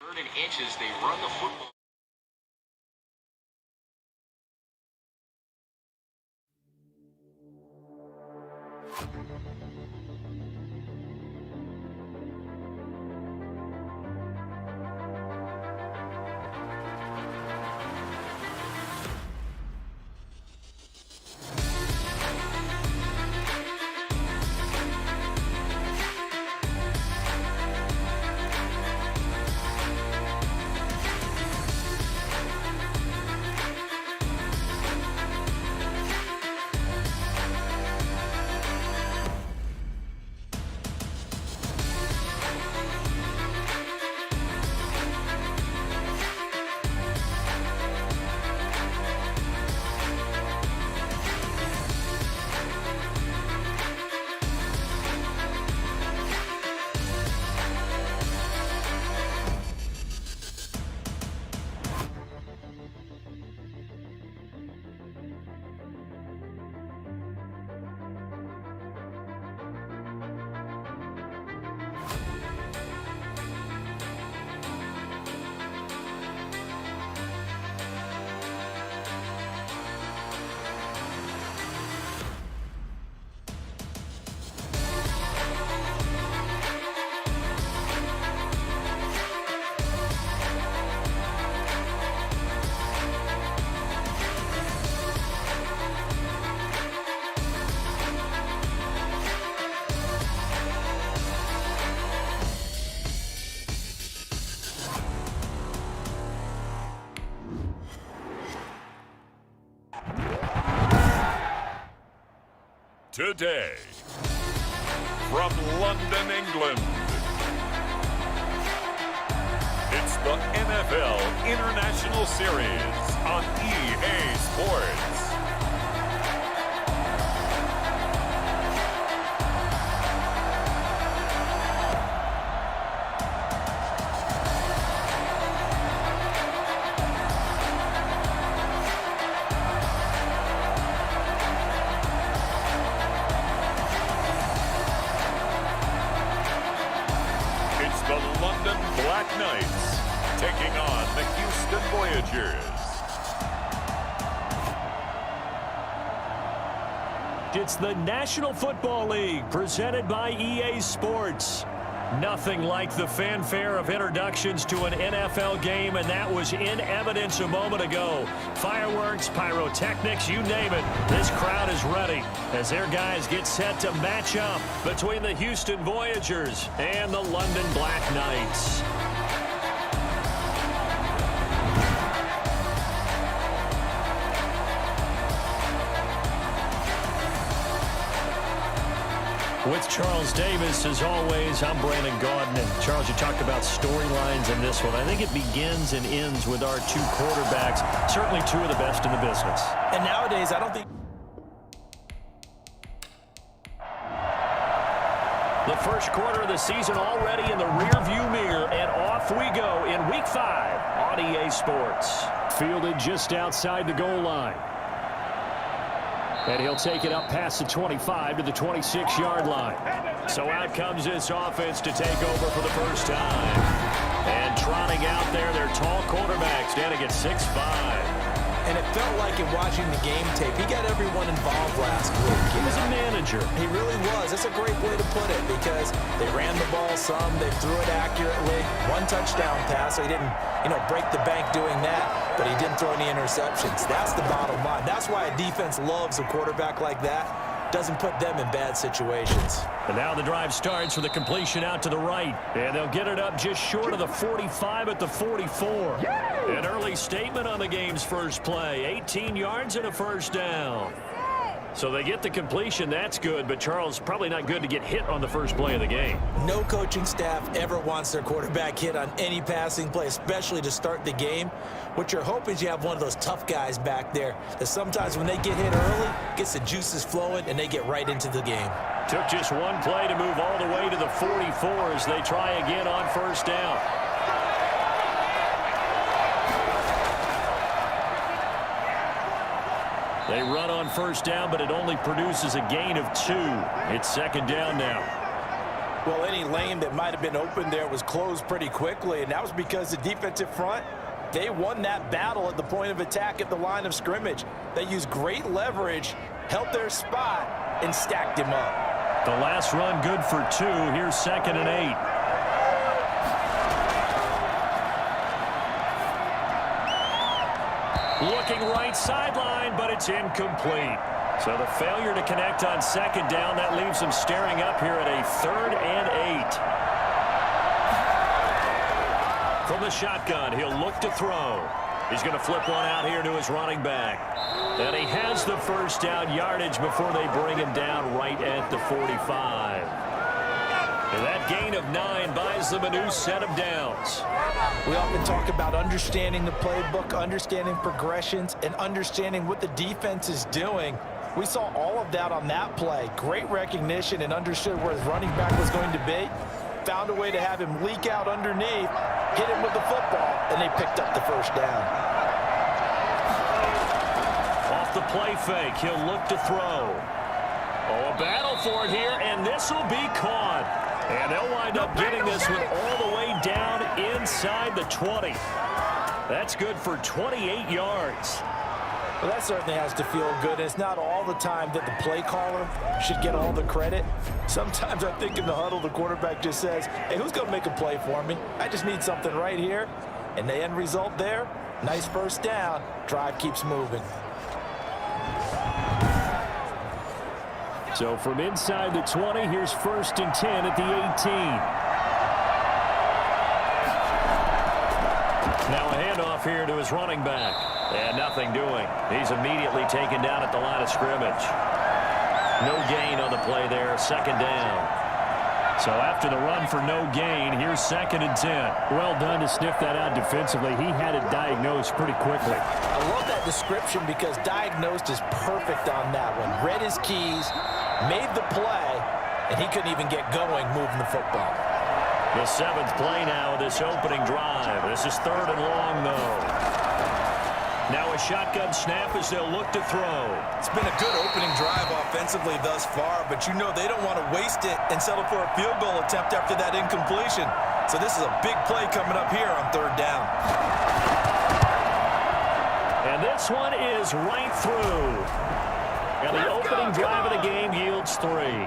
Third and inches, they run the football. Today, from London, England, it's the NFL International Series on EA Sports. The London Black Knights taking on the Houston Voyagers. It's the National Football League presented by EA Sports. Nothing like the fanfare of introductions to an NFL game, and that was in evidence a moment ago. Fireworks, pyrotechnics, you name it. This crowd is ready as their guys get set to match up between the Houston Voyagers and the London Black Knights. With Charles Davis, as always, I'm Brandon Gaudin. And Charles, you talked about storylines in this one. I think it begins and ends with our two quarterbacks, certainly two of the best in the business. And nowadays, I don't think... The first quarter of the season already in the rearview mirror, and off we go in Week 5 on EA Sports. Fielded just outside the goal line. And he'll take it up past the 25 to the 26-yard line. So out comes this offense to take over for the first time. And trotting out there, their tall quarterback standing at 6'5". And it felt like in watching the game tape, he got everyone involved last week. He was a manager. He really was. That's a great way to put it because they ran the ball some, they threw it accurately. One touchdown pass, so he didn't, break the bank doing that, but he didn't throw any interceptions. That's the bottom line. That's why a defense loves a quarterback like that. Doesn't put them in bad situations. And now the drive starts with a completion out to the right. And they'll get it up just short of the 45 at the 44. An early statement on the game's first play. 18 yards and a first down. So they get the completion. That's good, but Charles, probably not good to get hit on the first play of the game. No coaching staff ever wants their quarterback hit on any passing play, especially to start the game. What you're hoping is you have one of those tough guys back there that sometimes when they get hit early, gets the juices flowing, and they get right into the game. Took just one play to move all the way to the 44 as they try again on first down. They run on first down, but it only produces a gain of 2. It's second down now. Well, any lane that might have been open there was closed pretty quickly, and that was because the defensive front, they won that battle at the point of attack at the line of scrimmage. They used great leverage, held their spot, and stacked him up. The last run good for 2. Here's 2nd and 8. Looking right sideline, but it's incomplete. So the failure to connect on 2nd down, that leaves them staring up here at a 3rd and 8. From the shotgun, he'll look to throw. He's going to flip one out here to his running back. And he has the first down yardage before they bring him down right at the 45. And that gain of 9 buys them a new set of downs. We often talk about understanding the playbook, understanding progressions, and understanding what the defense is doing. We saw all of that on that play. Great recognition and understood where his running back was going to be. Found a way to have him leak out underneath, hit him with the football, and they picked up the first down. Off the play fake, he'll look to throw. Oh, a battle for it here, and this will be caught. And they'll wind up getting this one all the way down inside the 20. That's good for 28 yards. Well, that certainly has to feel good. It's not all the time that the play caller should get all the credit. Sometimes I think in the huddle, the quarterback just says, hey, who's going to make a play for me? I just need something right here. And the end result there, nice first down. Drive keeps moving. So from inside the 20, here's 1st and 10 at the 18. Now a handoff here to his running back. And nothing doing. He's immediately taken down at the line of scrimmage. No gain on the play there, 2nd down. So after the run for no gain, here's 2nd and 10. Well done to sniff that out defensively. He had it diagnosed pretty quickly. I love that description because diagnosed is perfect on that one. Read his keys, made the play, and he couldn't even get going moving the football. The 7th play now of this opening drive. This is 3rd and long, though. Now a shotgun snap as they'll look to throw. It's been a good opening drive offensively thus far, but you know they don't want to waste it and settle for a field goal attempt after that incompletion. So this is a big play coming up here on 3rd down. And this one is right through. And the opening drive of the game yields 3.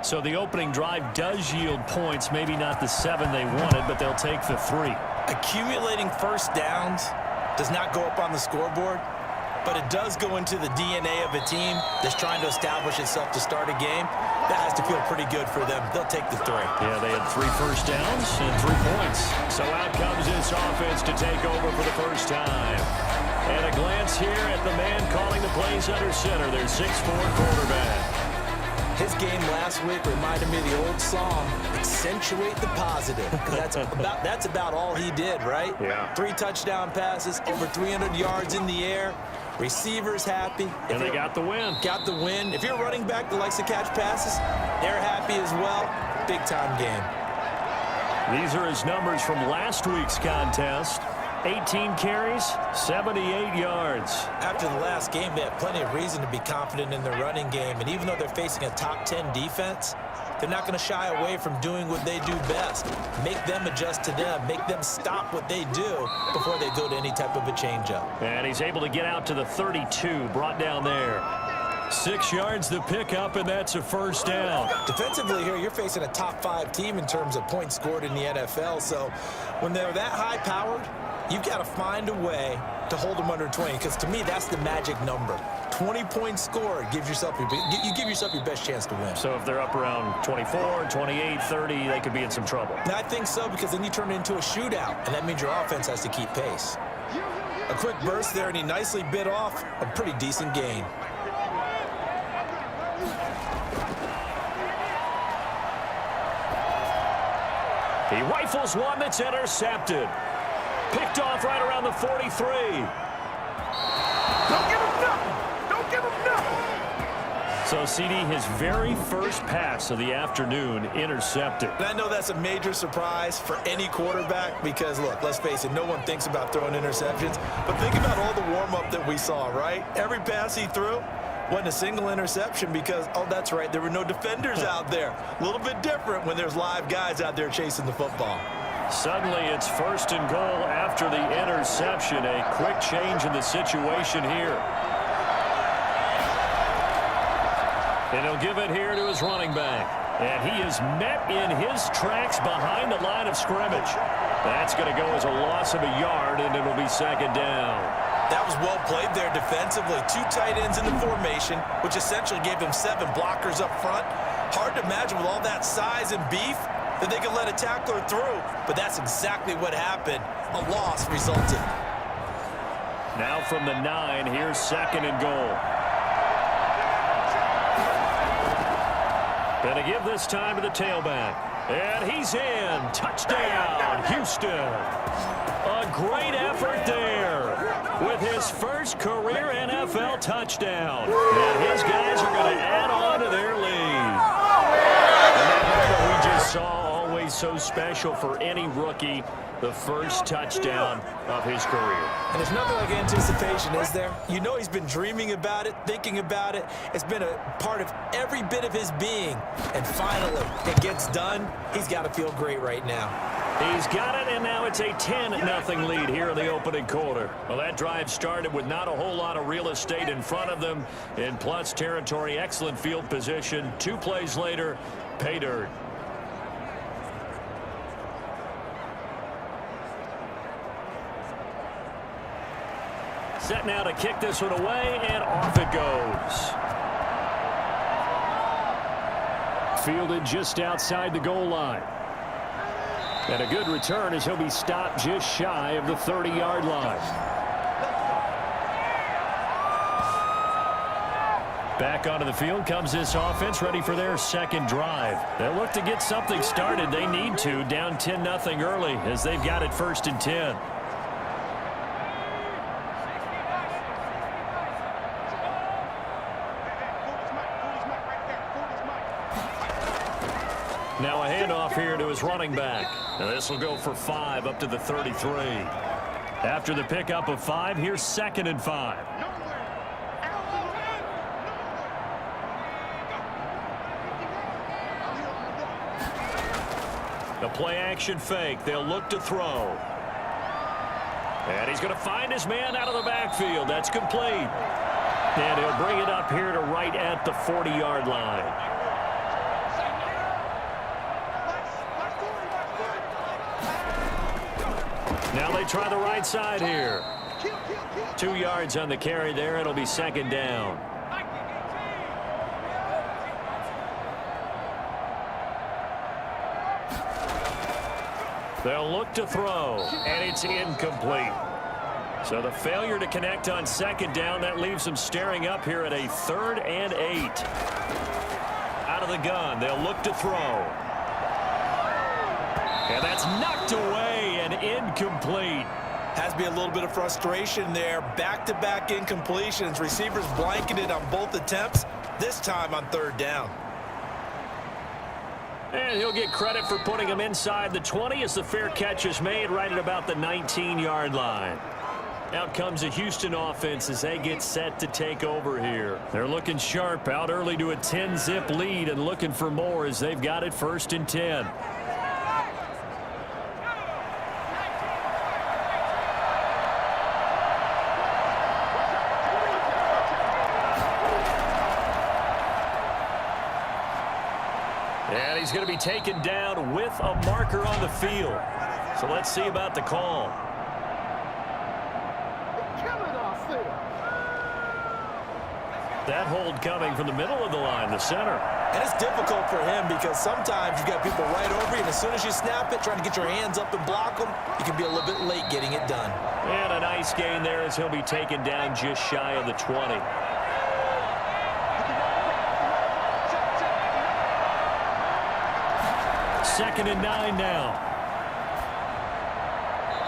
So the opening drive does yield points, maybe not the 7 they wanted, but they'll take the 3. Accumulating first downs does not go up on the scoreboard, but it does go into the DNA of a team that's trying to establish itself to start a game. That has to feel pretty good for them. They'll take the 3. Yeah, they had 3 first downs and 3 points. So out comes this offense to take over for the first time. And a glance here at the man calling the plays under center, their 6'4" quarterback. His game last week reminded me of the old song, accentuate the positive, because that's about all he did, right? Yeah. 3 touchdown passes, over 300 yards in the air, receivers happy. And they got the win. Got the win. If you're a running back that likes to catch passes, they're happy as well. Big-time game. These are his numbers from last week's contest. 18 carries, 78 yards. After the last game, they have plenty of reason to be confident in their running game. And even though they're facing a top 10 defense, they're not going to shy away from doing what they do best. Make them adjust to them. Make them stop what they do before they go to any type of a changeup. And he's able to get out to the 32, brought down there. 6 yards the pickup, and that's a first down. Defensively here, you're facing a top 5 team in terms of points scored in the NFL. So when they're that high-powered, you've got to find a way to hold them under 20, because to me, that's the magic number. 20 points scored gives yourself you give yourself your best chance to win. So if they're up around 24, 28, 30, they could be in some trouble. And I think so, because then you turn it into a shootout, and that means your offense has to keep pace. A quick burst there, and he nicely bit off a pretty decent gain. He rifles one that's intercepted. Picked off right around the 43. Don't give him nothing. Don't give him nothing. So, CD, his very first pass of the afternoon intercepted. And I know that's a major surprise for any quarterback because, look, let's face it, no one thinks about throwing interceptions. But think about all the warm-up that we saw, right? Every pass he threw, Wasn't a single interception because, oh, that's right, there were no defenders out there. A little bit different when there's live guys out there chasing the football. Suddenly it's 1st and goal after the interception. A quick change in the situation here. And he'll give it here to his running back. And he is met in his tracks behind the line of scrimmage. That's going to go as a loss of a yard, and it'll be 2nd down. That was well played there defensively. 2 tight ends in the formation, which essentially gave him 7 blockers up front. Hard to imagine with all that size and beef that they could let a tackler through. But that's exactly what happened. A loss resulted. Now from the 9, here's 2nd and goal. Going to give this time to the tailback. And he's in. Touchdown, Houston. A great effort there with his first career NFL touchdown. And his guys are going to add on to their lead. And that we just saw, always so special for any rookie, the first touchdown of his career. And there's nothing like anticipation, is there? You know he's been dreaming about it, thinking about it. It's been a part of every bit of his being. And finally, it gets done. He's got to feel great right now. He's got it, and now it's a 10-0 lead here in the opening quarter. Well, that drive started with not a whole lot of real estate in front of them. In plus territory, excellent field position. 2 plays later, pay dirt. Set now to kick this one away, and off it goes. Fielded just outside the goal line. And a good return as he'll be stopped just shy of the 30-yard line. Back onto the field comes this offense, ready for their 2nd drive. They'll look to get something started. They need to, down 10-0 early as they've got it 1st and 10. Now a handoff here to his running back. Now this will go for 5 up to the 33. After the pickup of 5, here's 2nd and 5. The play action fake. They'll look to throw. And he's going to find his man out of the backfield. That's complete. And he'll bring it up here to right at the 40-yard line. Now they try the right side here. 2 yards on the carry there. It'll be 2nd down. They'll look to throw, and it's incomplete. So the failure to connect on 2nd down, that leaves them staring up here at a 3rd and 8. Out of the gun, they'll look to throw. And that's knocked away and incomplete. Has to be a little bit of frustration there. Back-to-back incompletions. Receivers blanketed on both attempts, this time on 3rd down. And he'll get credit for putting him inside the 20 as the fair catch is made right at about the 19-yard line. Out comes the Houston offense as they get set to take over here. They're looking sharp, out early to a 10-zip lead and looking for more as they've got it 1st and 10. And he's going to be taken down with a marker on the field. So let's see about the call. That hold coming from the middle of the line, the center. And it's difficult for him because sometimes you've got people right over you, and as soon as you snap it, trying to get your hands up and block them, you can be a little bit late getting it done. And a nice gain there as he'll be taken down just shy of the 20. Second and 9 now.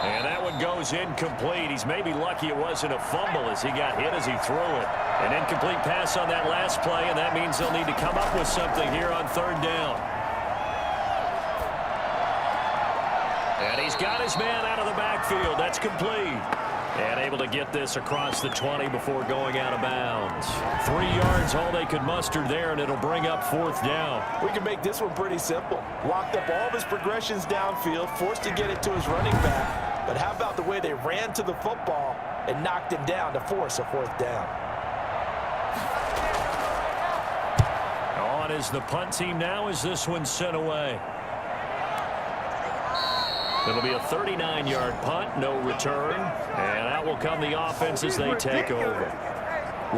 And that one goes incomplete. He's maybe lucky it wasn't a fumble as he got hit as he threw it. An incomplete pass on that last play, and that means they'll need to come up with something here on 3rd down. And he's got his man out of the backfield. That's complete. And able to get this across the 20 before going out of bounds. 3 yards, all they could muster there, and it'll bring up 4th down. We can make this one pretty simple. Locked up all of his progressions downfield, forced to get it to his running back. But how about the way they ran to the football and knocked him down to force a 4th down? On is the punt team now as this one's sent away. It'll be a 39-yard punt, no return. And out will come the offense as they take over.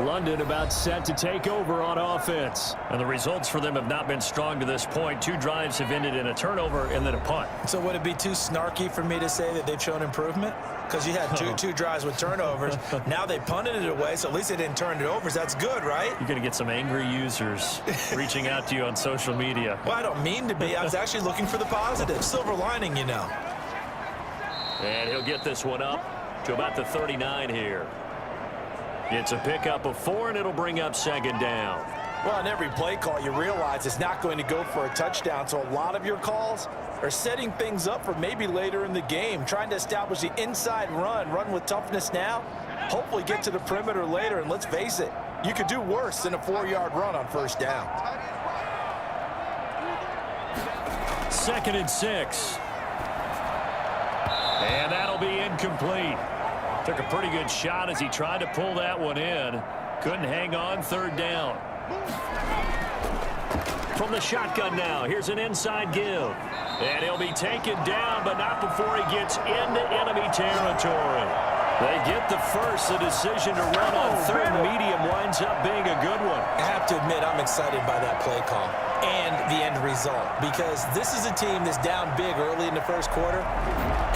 London about set to take over on offense. And the results for them have not been strong to this point. 2 drives have ended in a turnover and then a punt. So would it be too snarky for me to say that they've shown improvement? Because you had two drives with turnovers. Now they punted it away, so at least they didn't turn it over. So that's good, right? You're going to get some angry users reaching out to you on social media. Well, I don't mean to be. I was actually looking for the positive. Silver lining, you know. And he'll get this one up to about the 39 here. It's a pickup of 4, and it'll bring up 2nd down. Well, on every play call, you realize it's not going to go for a touchdown. So a lot of your calls are setting things up for maybe later in the game, trying to establish the inside run with toughness now, hopefully get to the perimeter later. And let's face it, you could do worse than a 4-yard run on 1st down. 2nd and 6. And that'll be incomplete. Took a pretty good shot as he tried to pull that one in. Couldn't hang on. 3rd down. From the shotgun now, here's an inside give. And he'll be taken down, but not before he gets into enemy territory. They get the first. The decision to run on 3rd and medium winds up being a good one. I have to admit, I'm excited by that play call and the end result, because this is a team that's down big early in the 1st quarter,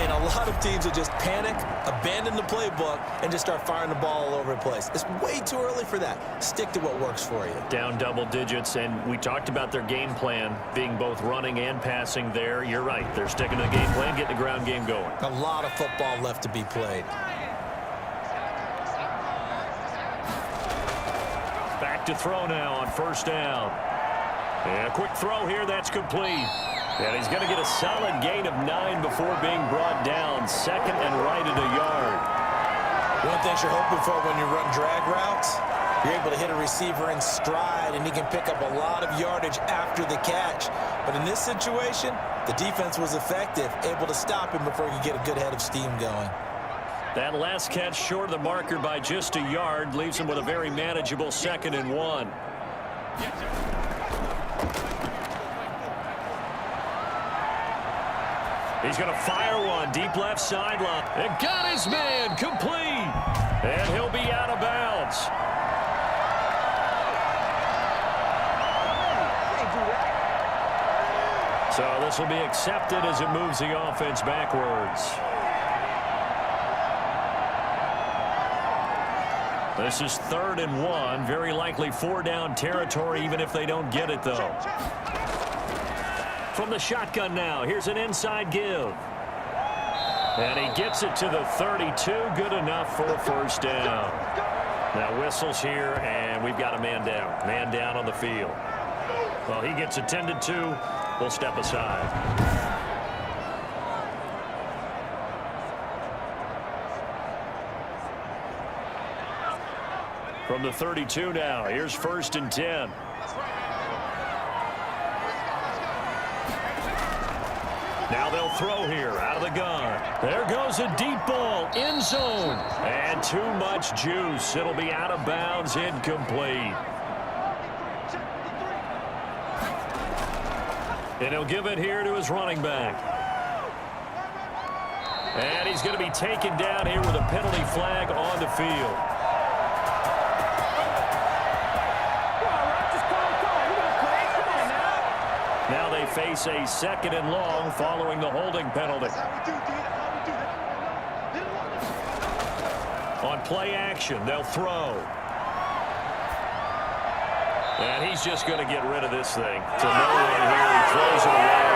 and a lot of teams will just panic, abandon the playbook, and just start firing the ball all over the place. It's way too early for that. Stick to what works for you. Down double digits, and we talked about their game plan being both running and passing there. You're right. They're sticking to the game plan, getting the ground game going. A lot of football left to be played. Back to throw now on 1st down. And a quick throw here, that's complete. And he's going to get a solid gain of 9 before being brought down. 2nd and right at a yard. One thing you're hoping for when you run drag routes, you're able to hit a receiver in stride, and he can pick up a lot of yardage after the catch. But in this situation, the defense was effective, able to stop him before he could get a good head of steam going. That last catch short of the marker by just a yard leaves him with a very manageable 2nd and 1. He's going to fire one deep left sideline. And got his man complete. And he'll be out of bounds. So this will be accepted as it moves the offense backwards. This is 3rd and 1. Very likely 4-down territory, even if they don't get it, though. From the shotgun now, here's an inside give. And he gets it to the 32. Good enough for a 1st down. Now whistles here, and we've got a man down. Man down on the field. Well, he gets attended to. We'll step aside. From the 32 now, here's 1st and 10. Now they'll throw here out of the gun. There goes a deep ball, end zone. And too much juice. It'll be out of bounds, incomplete. And he'll give it here to his running back. And he's going to be taken down here with a penalty flag on the field. Now they face a 2nd and long following the holding penalty. On play action, they'll throw. And he's just going to get rid of this thing. To no one here, he throws it away,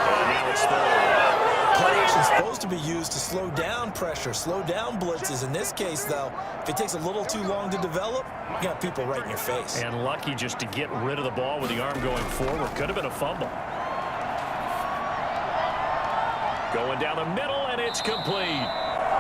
and now it's third. Play action is supposed to be used to slow down pressure, slow down blitzes. In this case, though, if it takes a little too long to develop, you got people right in your face. And lucky just to get rid of the ball with the arm going forward. Could have been a fumble. Going down the middle, and it's complete.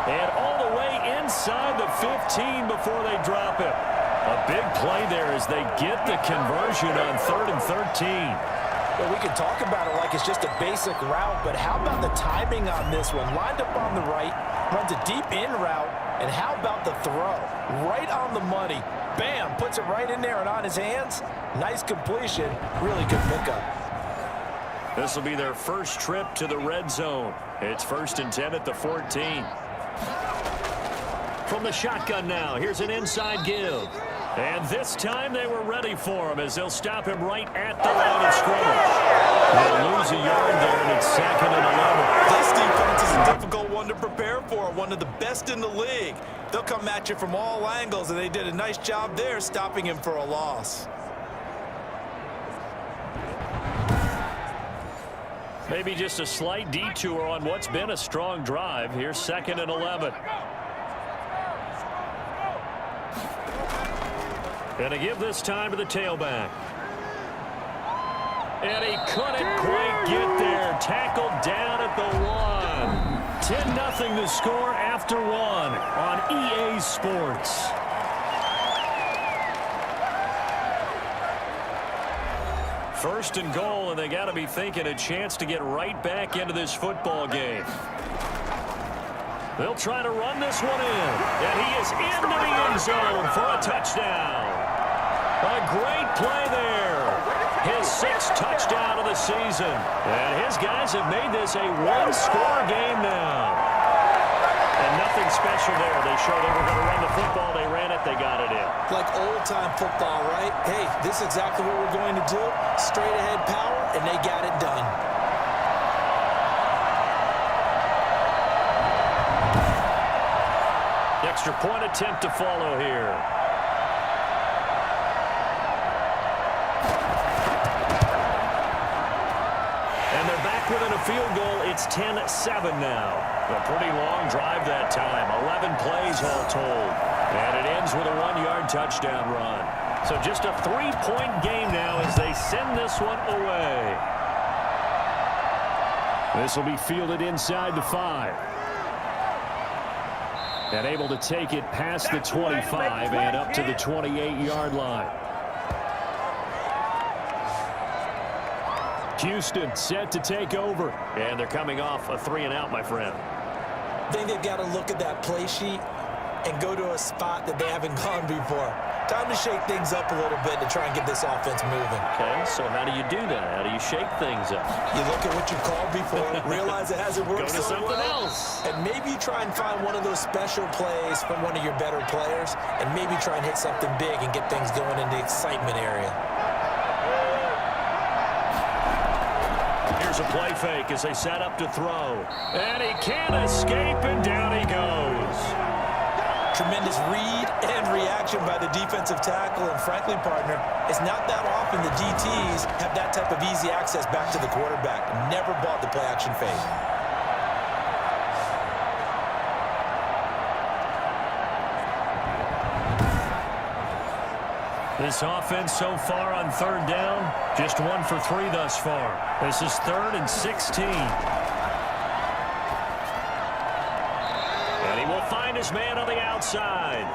And all the way inside the 15 before they drop him. A big play there as they get the conversion on 3rd and 13. Well, we can talk about it like it's just a basic route, but how about the timing on this one? Lined up on the right, runs a deep in route, and how about the throw? Right on the money. Bam, puts it right in there and on his hands. Nice completion. Really good pickup. This will be their first trip to the red zone. It's 1st and 10 at the 14. From the shotgun now, here's an inside give. And this time they were ready for him as they'll stop him right at the line of scrimmage. They'll lose a yard there, and it's 2nd and 11. This defense is a difficult one to prepare for, one of the best in the league. They'll come at you from all angles, and they did a nice job there stopping him for a loss. Maybe just a slight detour on what's been a strong drive. Here's 2nd and 11. And a give this time to the tailback. And he couldn't quite get there. Tackled down at the 1. 10-0 to score after 1 on EA Sports. First and goal, and they got to be thinking a chance to get right back into this football game. They'll try to run this one in, and he is into the end zone for a touchdown. A great play there. His 6th touchdown of the season. And his guys have made this a one-score game now. And nothing special there. They showed they were going to run the football. They ran it. They got it in. Like old-time football, right? Hey, this is exactly what we're going to do. Straight-ahead power, and they got it done. Extra point attempt to follow here. And they're back within a field goal. It's 10-7 now. A pretty long drive that time. 11 plays all told. And it ends with a 1-yard touchdown run. So just a 3-point game now as they send this one away. This will be fielded inside the 5. And able to take it past the 25 and up to the 28-yard line. Houston set to take over. And they're coming off a 3-and-out, my friend. I think they've got to look at that play sheet and go to a spot that they haven't gone before. Time to shake things up a little bit to try and get this offense moving. Okay, so how do you do that? How do you shake things up? You look at what you called before, realize it hasn't worked Go to so something well, else. and maybe try and find one of those special plays from one of your better players, and maybe try and hit something big and get things going in the excitement area. Here's a play fake as they set up to throw. And he can't escape, and down he goes. Tremendous read and reaction by the defensive tackle, and frankly, partner, it's not that often the DTs have that type of easy access back to the quarterback. Never bought the play-action fake. This offense so far on 3rd down, just 1 for 3 thus far. This is 3rd and 16. And he will find his man on the outside.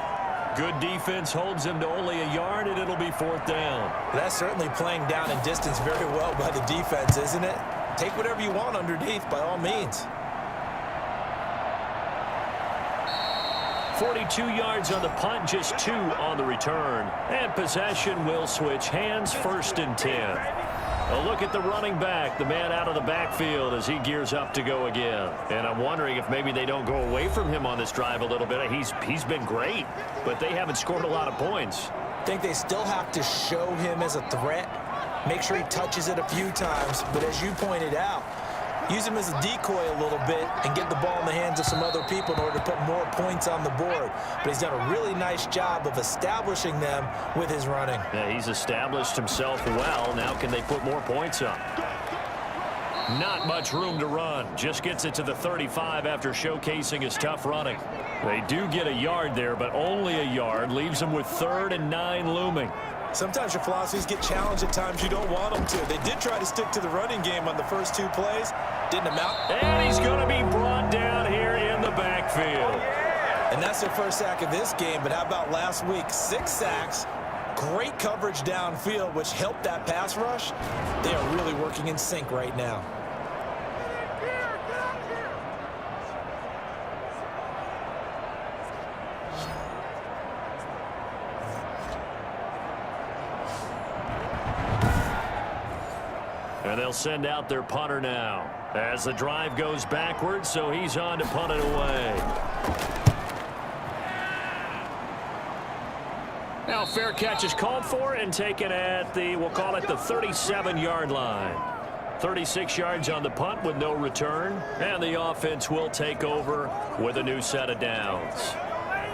Good defense holds him to only a yard, and it'll be 4th down. That's certainly playing down in distance very well by the defense, isn't it? Take whatever you want underneath, by all means. 42 yards on the punt, just 2 on the return. And possession will switch hands, 1st and 10. A look at the running back, the man out of the backfield as he gears up to go again. And I'm wondering if maybe they don't go away from him on this drive a little bit. He's been great, but they haven't scored a lot of points. I think they still have to show him as a threat, make sure he touches it a few times, but as you pointed out, use him as a decoy a little bit and get the ball in the hands of some other people in order to put more points on the board. But he's done a really nice job of establishing them with his running. Yeah, he's established himself well. Now can they put more points up? Not much room to run. Just gets it to the 35 after showcasing his tough running. They do get a yard there, but only a yard. Leaves them with 3rd and 9 looming. Sometimes your philosophies get challenged at times you don't want them to. They did try to stick to the running game on the first 2 plays. Didn't amount. And he's going to be brought down here in the backfield. And that's their first sack of this game. But how about last week? 6 sacks. Great coverage downfield, which helped that pass rush. They are really working in sync right now. And they'll send out their punter now as the drive goes backwards, so he's on to punt it away. Now fair catch is called for and taken at the, we'll call it the 37-yard line. 36 yards on the punt with no return, and the offense will take over with a new set of downs.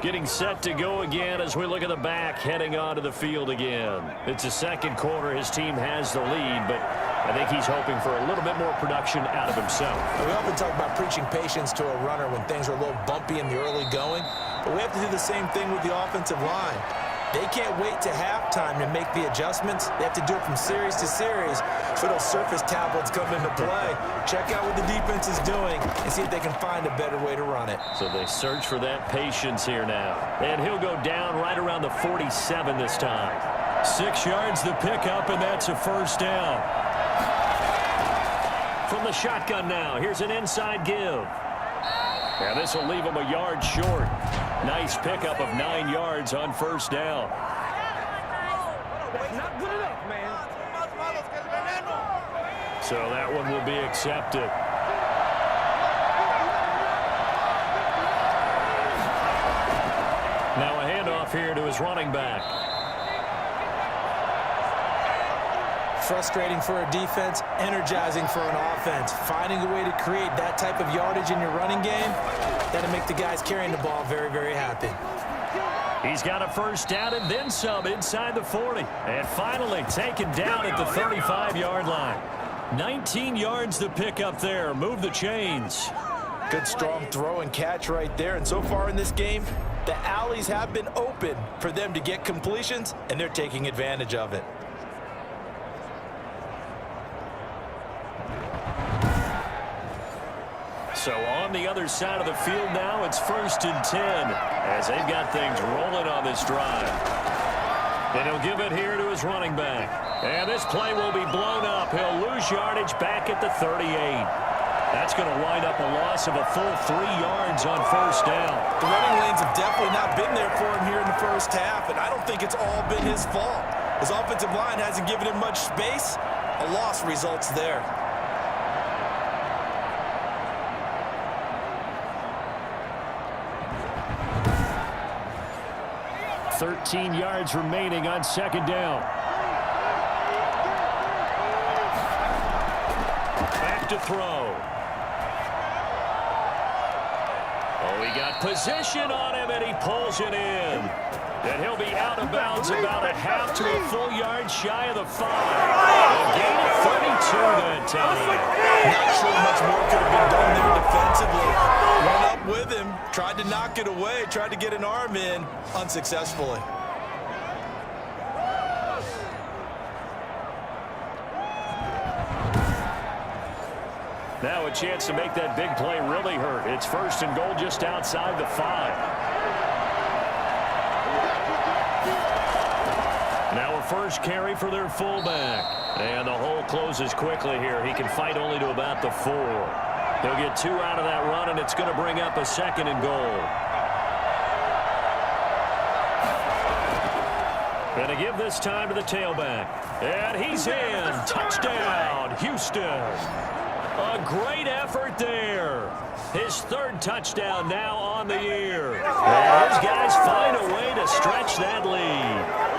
Getting set to go again as we look at the back heading onto the field again. It's the second quarter. His team has the lead, but I think he's hoping for a little bit more production out of himself. We often talk about preaching patience to a runner when things are a little bumpy in the early going, but we have to do the same thing with the offensive line. They can't wait to halftime to make the adjustments. They have to do it from series to series so those surface tablets come into play. Check out what the defense is doing and see if they can find a better way to run it. So they search for that patience here now. And he'll go down right around the 47 this time. 6 yards the pickup, and that's a first down. From the shotgun now, here's an inside give. And this will leave him a yard short. Nice pickup of 9 yards on first down. That's not good enough, man. So that one will be accepted. Now a handoff here to his running back. Frustrating for a defense, energizing for an offense. Finding a way to create that type of yardage in your running game, that'll make the guys carrying the ball very, very happy. He's got a first down and then some inside the 40. And finally taken down at the 35-yard line. 19 yards to pick up there. Move the chains. Good strong throw and catch right there. And so far in this game, the alleys have been open for them to get completions, and they're taking advantage of it. So on the other side of the field now, it's 1st and 10 as they've got things rolling on this drive. And he'll give it here to his running back. And this play will be blown up. He'll lose yardage back at the 38. That's going to wind up a loss of a full 3 yards on first down. The running lanes have definitely not been there for him here in the first half, and I don't think it's all been his fault. His offensive line hasn't given him much space. A loss results there. 13 yards remaining on second down. Back to throw. Oh, he got position on him, and he pulls it in. And he'll be out of bounds about a half to a full yard shy of the 5. A gain of 32 that time. Not sure much more could have been done there defensively. Went up with him, tried to knock it away, tried to get an arm in, unsuccessfully. Now a chance to make that big play really hurt. It's 1st and goal just outside the 5. Now a first carry for their fullback. And the hole closes quickly here. He can fight only to about the 4. He'll get 2 out of that run, and it's going to bring up a 2nd and goal. And to give this time to the tailback. And he's in. Touchdown, Houston. A great effort there. His 3rd touchdown now on the year. And his guys find a way to stretch that lead.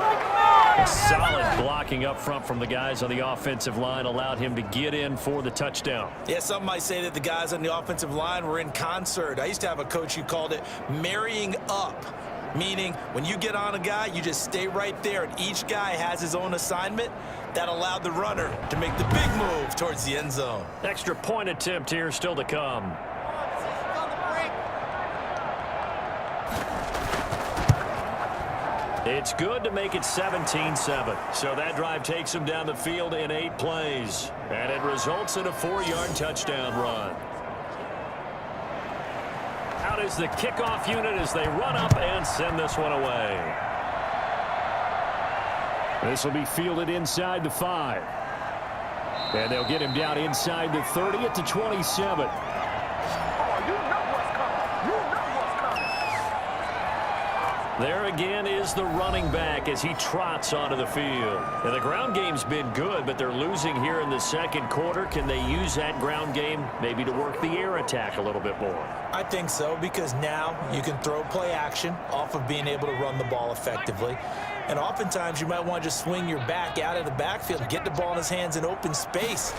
Solid blocking up front from the guys on the offensive line allowed him to get in for the touchdown. Yeah, some might say that the guys on the offensive line were in concert. I used to have a coach who called it marrying up, meaning when you get on a guy, you just stay right there, and each guy has his own assignment. That allowed the runner to make the big move towards the end zone. Extra point attempt here still to come. It's good to make it 17-7. So that drive takes him down the field in 8 plays. And it results in a 4-yard touchdown run. Out is the kickoff unit as they run up and send this one away. This will be fielded inside the 5. And they'll get him down inside the 30 at the 27. There again is the running back as he trots onto the field. And the ground game's been good, but they're losing here in the second quarter. Can they use that ground game maybe to work the air attack a little bit more? I think so, because now you can throw play action off of being able to run the ball effectively. And oftentimes you might want to just swing your back out of the backfield, get the ball in his hands in open space,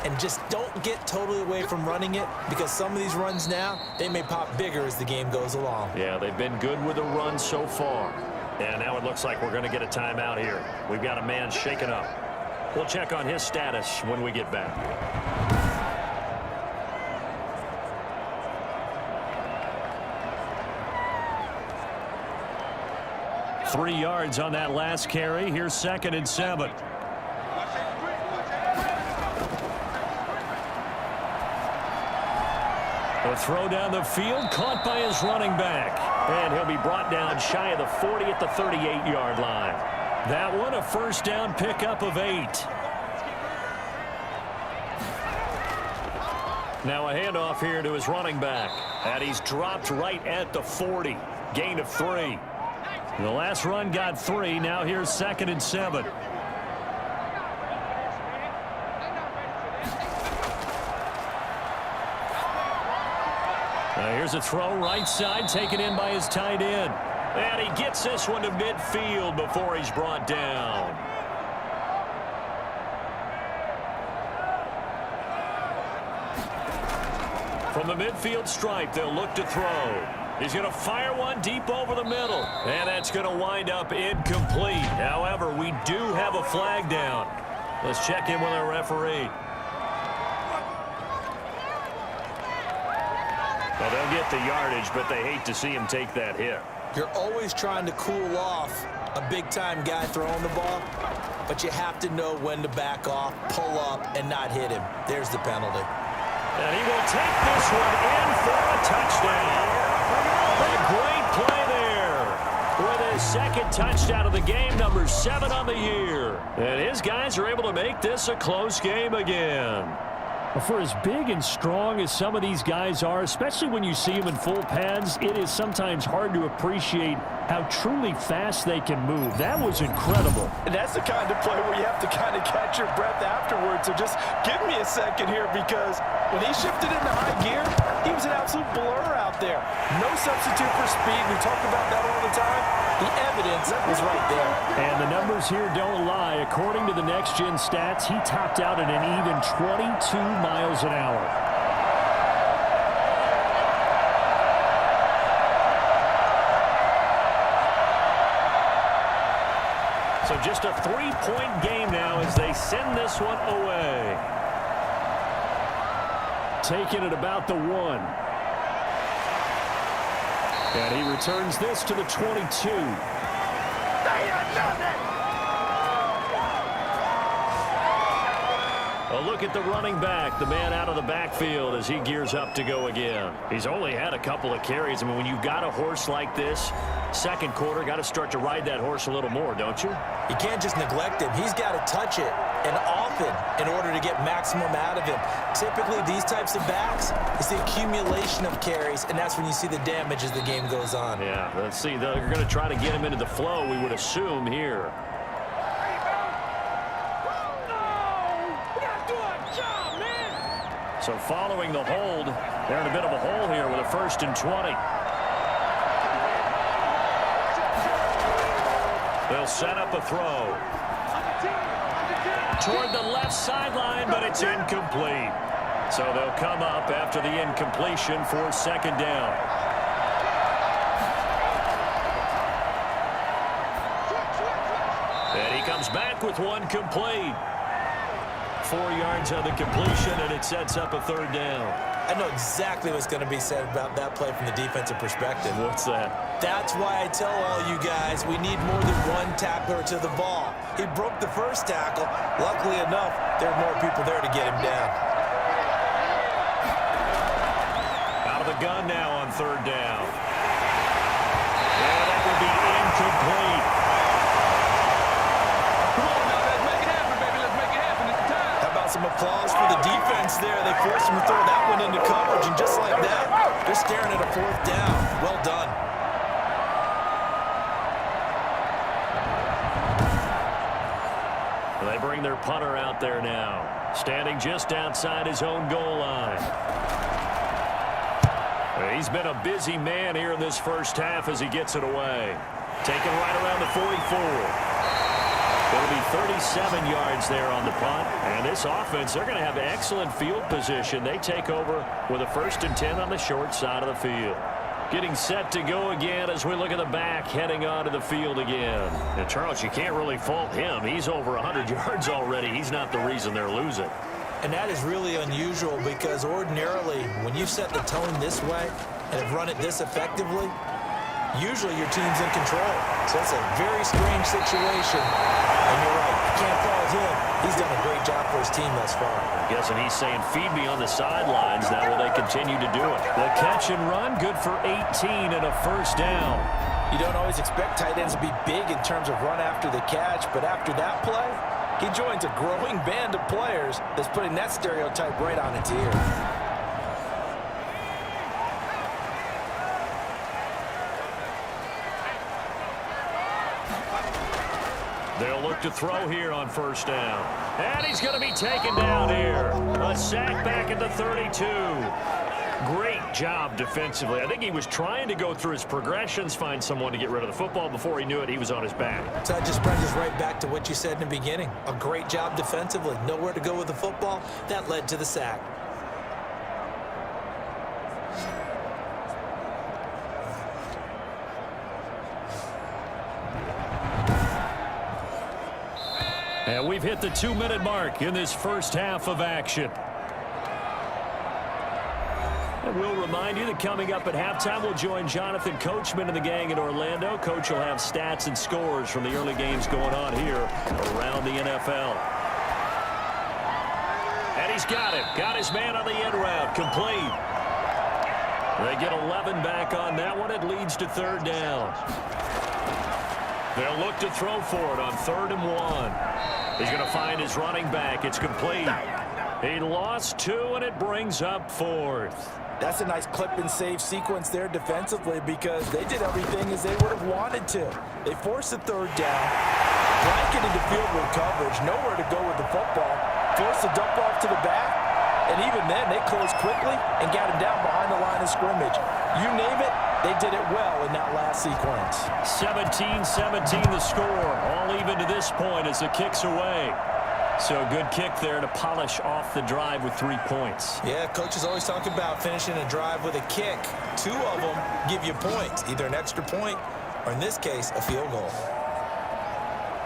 and just don't get totally away from running it, because some of these runs now, they may pop bigger as the game goes along. Yeah, they've been good with the run so far. And now it looks like we're going to get a timeout here. We've got a man shaken up. We'll check on his status when we get back. 3 yards on that last carry. Here's 2nd and 7. The throw down the field, caught by his running back. And he'll be brought down shy of the 40 at the 38-yard line. That one a first down pickup of 8. Now a handoff here to his running back. And he's dropped right at the 40. Gain of 3. The last run got 3. Now here's 2nd and 7. Here's a throw right side, taken in by his tight end. And he gets this one to midfield before he's brought down. From the midfield stripe, they'll look to throw. He's going to fire one deep over the middle. And that's going to wind up incomplete. However, we do have a flag down. Let's check in with our referee. Well, they'll get the yardage, but they hate to see him take that hit. You're always trying to cool off a big-time guy throwing the ball, but you have to know when to back off, pull up, and not hit him. There's the penalty. And he will take this one in for a touchdown. A great play there with his 2nd touchdown of the game, number 7 on the year. And his guys are able to make this a close game again. For as big and strong as some of these guys are, especially when you see them in full pads, it is sometimes hard to appreciate how truly fast they can move. That was incredible. And that's the kind of play where you have to kind of catch your breath afterwards. So just give me a second here, because when he shifted into high gear, he was an absolute blur out there. No substitute for speed. We talk about that all the time. The evidence was right there. And the numbers here don't lie. According to the Next Gen stats, he topped out at an even 22 miles an hour. So just a 3-point game now as they send this one away. Taking it about the 1. And he returns this to the 22. A look at the running back, the man out of the backfield as he gears up to go again. He's only had a couple of carries. I mean, when you've got a horse like this, second quarter, got to start to ride that horse a little more, don't you? You can't just neglect him. He's got to touch it, and often, in order to get maximum out of him. Typically, these types of backs, it's the accumulation of carries, and that's when you see the damage as the game goes on. Yeah, let's see. They're going to try to get him into the flow, we would assume, here. So following the hold, they're in a bit of a hole here with a 1st and 20. They'll set up a throw. Toward the left sideline, but it's incomplete. So they'll come up after the incompletion for 2nd down. And he comes back with one complete. 4 yards on the completion, and it sets up a 3rd down. I know exactly what's going to be said about that play from the defensive perspective. What's that? That's why I tell all you guys we need more than one tackler to the ball. He broke the first tackle. Luckily enough, there are more people there to get him down. Out of the gun now on third down. And that will be incomplete. Some applause for the defense there. They forced him to throw that one into coverage, and just like that, they're staring at a fourth down. Well done. They bring their punter out there now, standing just outside his own goal line. He's been a busy man here in this first half as he gets it away. Taken right around the 44. It'll be 37 yards there on the punt. And this offense, they're going to have excellent field position. They take over with a 1st and 10 on the short side of the field. Getting set to go again as we look at the back heading onto the field again. And Charles, you can't really fault him. He's over 100 yards already. He's not the reason they're losing. And that is really unusual because ordinarily when you set the tone this way and have run it this effectively, usually your team's in control. So it's a very strange situation. And you're right, you can't fault him. He's done a great job for his team thus far. I'm guessing he's saying, feed me on the sidelines. Now will they continue to do it? The catch and run, good for 18 and a first down. You don't always expect tight ends to be big in terms of run after the catch, but after that play, he joins a growing band of players that's putting that stereotype right on its ear. They'll look to throw here on first down. And he's going to be taken down here. A sack back at the 32. Great job defensively. I think he was trying to go through his progressions, find someone to get rid of the football. Before he knew it, he was on his back. So that just brings us right back to what you said in the beginning. A great job defensively. Nowhere to go with the football. That led to the sack. And we've hit the 2-minute mark in this first half of action. And we'll remind you that coming up at halftime, we'll join Jonathan Coachman and the gang in Orlando. Coach will have stats and scores from the early games going on here around the NFL. And he's got it. Got his man on the end route. Complete. They get 11 back on that one. It leads to third down. They'll look to throw for it on 3rd and 1. He's going to find his running back. It's complete. He lost 2, and it brings up 4th. That's a nice clip and save sequence there defensively because they did everything as they would have wanted to. They forced the 3rd down, blanketed the field with coverage, nowhere to go with the football, forced the dump off to the back, and even then they closed quickly and got him down behind the line of scrimmage. You name it, they did it well in that last sequence. 17-17 the score, all even to this point as the kick's away. So a good kick there to polish off the drive with 3 points. Yeah, coaches always talk about finishing a drive with a kick. 2 of them give you points, either an extra point or, in this case, a field goal.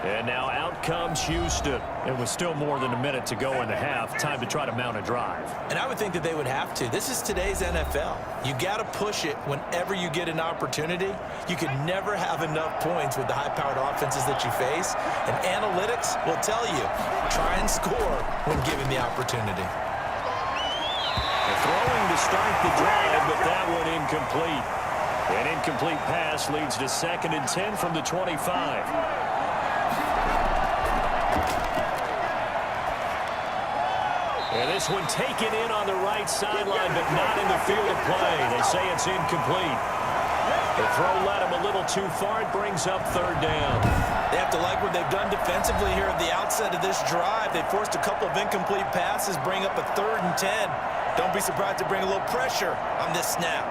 And now out comes Houston. It was still more than a minute to go in the half. Time to try to mount a drive. And I would think that they would have to. This is today's NFL. You got to push it whenever you get an opportunity. You can never have enough points with the high-powered offenses that you face. And analytics will tell you, try and score when given the opportunity. Throwing to start the drive, but that one incomplete. An incomplete pass leads to 2nd and 10 from the 25. And this one taken in on the right sideline, but not in the field of play. They say it's incomplete. The throw led him a little too far. It brings up 3rd down. They have to like what they've done defensively here at the outset of this drive. They forced a couple of incomplete passes, bring up a 3rd and 10. Don't be surprised to bring a little pressure on this snap.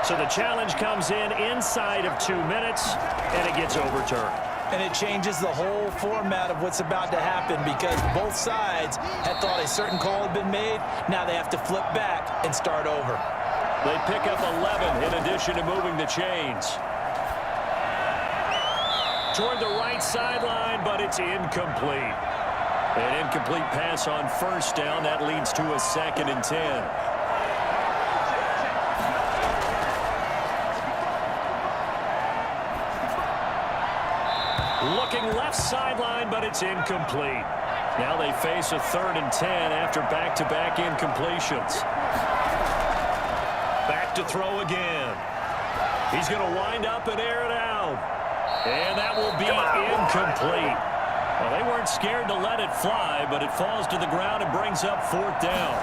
So the challenge comes in inside of 2 minutes, and it gets overturned. And it changes the whole format of what's about to happen because both sides had thought a certain call had been made. Now they have to flip back and start over. They pick up 11 in addition to moving the chains. Toward the right sideline, but it's incomplete. An incomplete pass on first down. That leads to a 2nd and 10. Looking left sideline, but it's incomplete. Now they face a 3rd and 10 after back-to-back incompletions. Back to throw again. He's going to wind up and air it out. And that will be incomplete. Well, they weren't scared to let it fly, but it falls to the ground and brings up 4th down.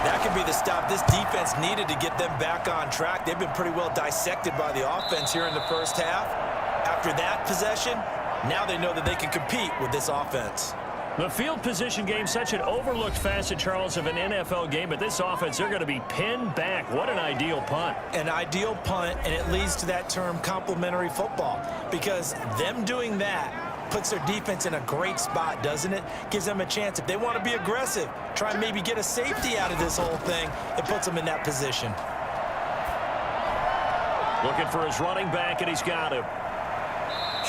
That could be the stop this defense needed to get them back on track. They've been pretty well dissected by the offense here in the first half. After that possession, now they know that they can compete with this offense. The field position game, such an overlooked facet, Charles, of an NFL game. But this offense, they're going to be pinned back. What an ideal punt. An ideal punt, and it leads to that term complementary football. Because them doing that puts their defense in a great spot, doesn't it? Gives them a chance. If they want to be aggressive, try and maybe get a safety out of this whole thing, it puts them in that position. Looking for his running back, and he's got him.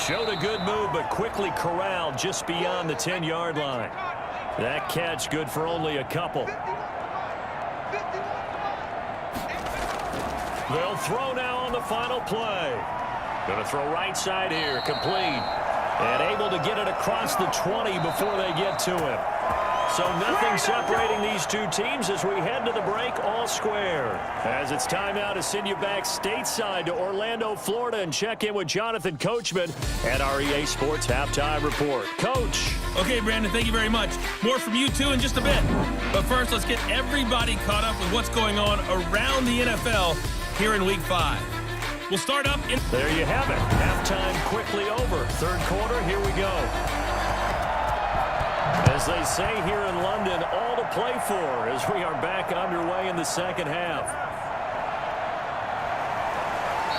Showed a good move, but quickly corralled just beyond the 10-yard line. That catch good for only a couple. They'll throw now on the final play. Going to throw right side here, complete. And able to get it across the 20 before they get to him. So nothing separating these two teams as we head to the break, all square. As it's time now to send you back stateside to Orlando, Florida, and check in with Jonathan Coachman at our EA Sports Halftime Report. Coach. Okay, Brandon, thank you very much. More from you, too, in just a bit. But first, let's get everybody caught up with what's going on around the NFL here in Week 5. We'll start up in... There you have it. Halftime quickly over. 3rd quarter, here we go. As they say here in London, all to play for as we are back underway in the 2nd half.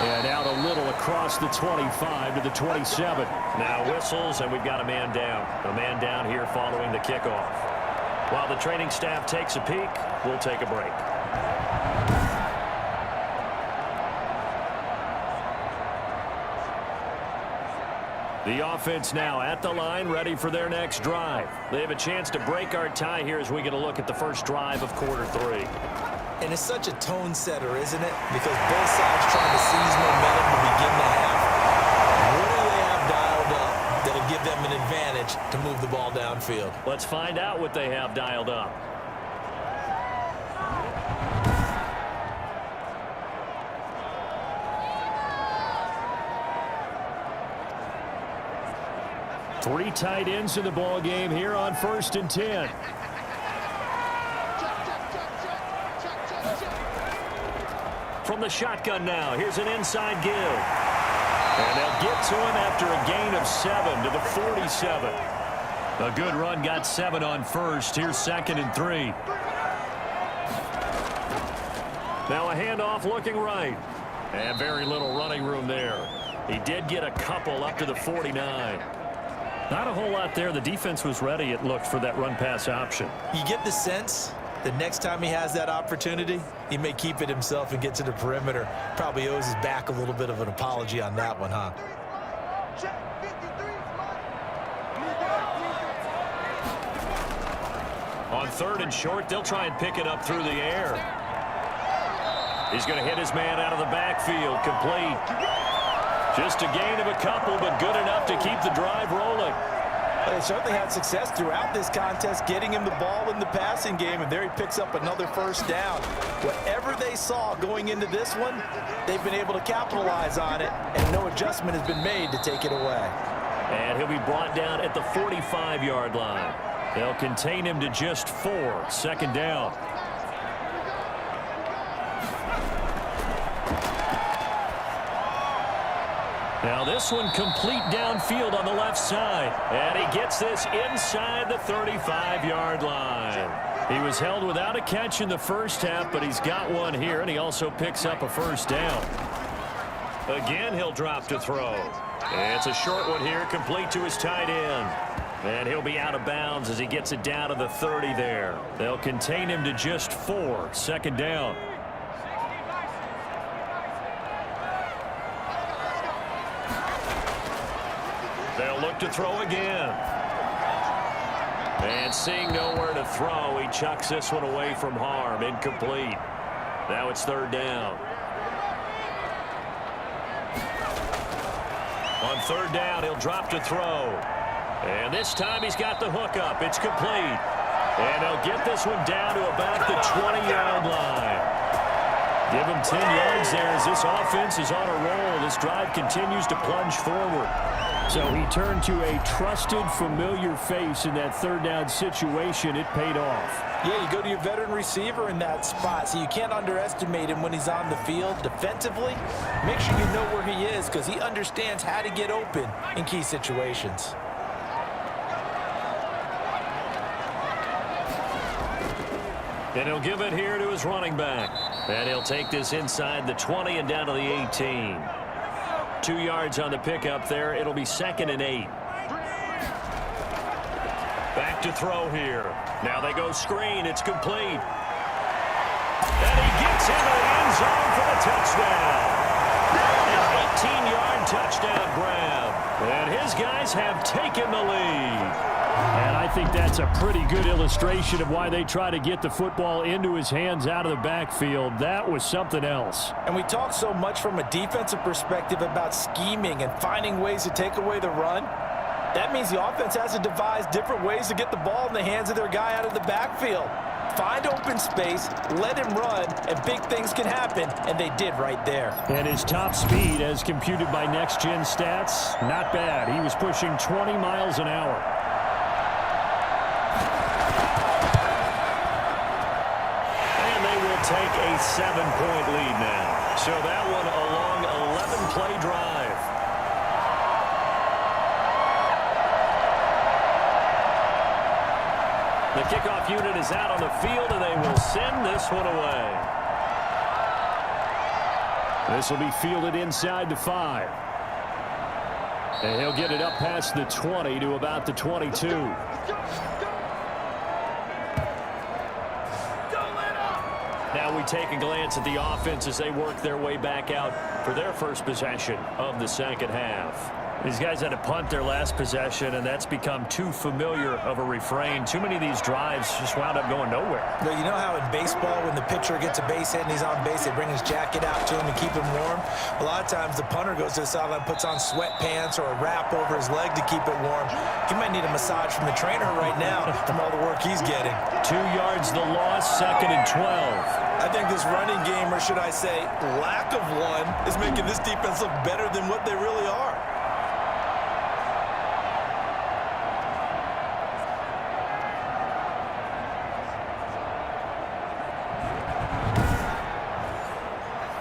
And out a little across the 25 to the 27. Now whistles, and we've got a man down. A man down here following the kickoff. While the training staff takes a peek, we'll take a break. The offense now at the line, ready for their next drive. They have a chance to break our tie here as we get a look at the first drive of quarter 3. And it's such a tone setter, isn't it? Because both sides trying to seize momentum to begin the half. What do they have dialed up that'll give them an advantage to move the ball downfield? Let's find out what they have dialed up. Three tight ends in the ball game here on 1st and 10. From the shotgun now, here's an inside give. And they'll get to him after a gain of 7 to the 47. A good run, got 7 on first. Here's 2nd and 3. Now a handoff looking right. And very little running room there. He did get a couple up to the 49. Not a whole lot there. The defense was ready, it looked, for that run-pass option. You get the sense that next time he has that opportunity, he may keep it himself and get to the perimeter. Probably owes his back a little bit of an apology on that one, huh? On 3rd and short, they'll try and pick it up through the air. He's going to hit his man out of the backfield, complete. Just a gain of a couple, but good enough to keep the drive rolling. They certainly had success throughout this contest, getting him the ball in the passing game, and there he picks up another 1st down. Whatever they saw going into this one, they've been able to capitalize on it, and no adjustment has been made to take it away. And he'll be brought down at the 45-yard line. They'll contain him to just 4, 2nd down. Now this one complete downfield on the left side. And he gets this inside the 35-yard line. He was held without a catch in the first half, but he's got one here, and he also picks up a 1st down. Again, he'll drop to throw. And it's a short one here, complete to his tight end. And he'll be out of bounds as he gets it down to the 30 there. They'll contain him to just 4. Second down. They'll look to throw again. And seeing nowhere to throw, he chucks this one away from harm. Incomplete. Now it's third down. On third down, he'll drop to throw. And this time he's got the hook up. It's complete. And they'll get this one down to about the 20-yard line. Give him 10 yards there as this offense is on a roll. This drive continues to plunge forward. So he turned to a trusted, familiar face in that third down situation. It paid off. Yeah, you go to your veteran receiver in that spot, so you can't underestimate him when he's on the field. Defensively, make sure you know where he is because he understands how to get open in key situations. And he'll give it here to his running back. And he'll take this inside the 20 and down to the 18. 2 yards on the pickup there. It'll be 2nd and 8. Back to throw here. Now they go screen. It's complete. And he gets into the end zone for the touchdown. An 18-yard touchdown grab. And his guys have taken the lead. And I think that's a pretty good illustration of why they try to get the football into his hands out of the backfield. That was something else. And we talk so much from a defensive perspective about scheming and finding ways to take away the run. That means the offense has to devise different ways to get the ball in the hands of their guy out of the backfield. Find open space, let him run, and big things can happen, and they did right there. And his top speed, as computed by Next Gen Stats, not bad. He was pushing 20 miles an hour. Take a 7-point lead now. So that one a long 11-play drive. The kickoff unit is out on the field, and they will send this one away. This will be fielded inside the 5. And he'll get it up past the 20 to about the 22. Now we take a glance at the offense as they work their way back out for their first possession of the second half. These guys had to punt their last possession, and that's become too familiar of a refrain. Too many of these drives just wound up going nowhere. Well, you know how in baseball, when the pitcher gets a base hit and he's on base, they bring his jacket out to him to keep him warm? A lot of times the punter goes to the sideline, puts on sweatpants or a wrap over his leg to keep it warm. He might need a massage from the trainer right now from all the work he's getting. 2 yards the loss, 2nd and 12. I think this running game, or should I say lack of one, is making this defense look better than what they really are.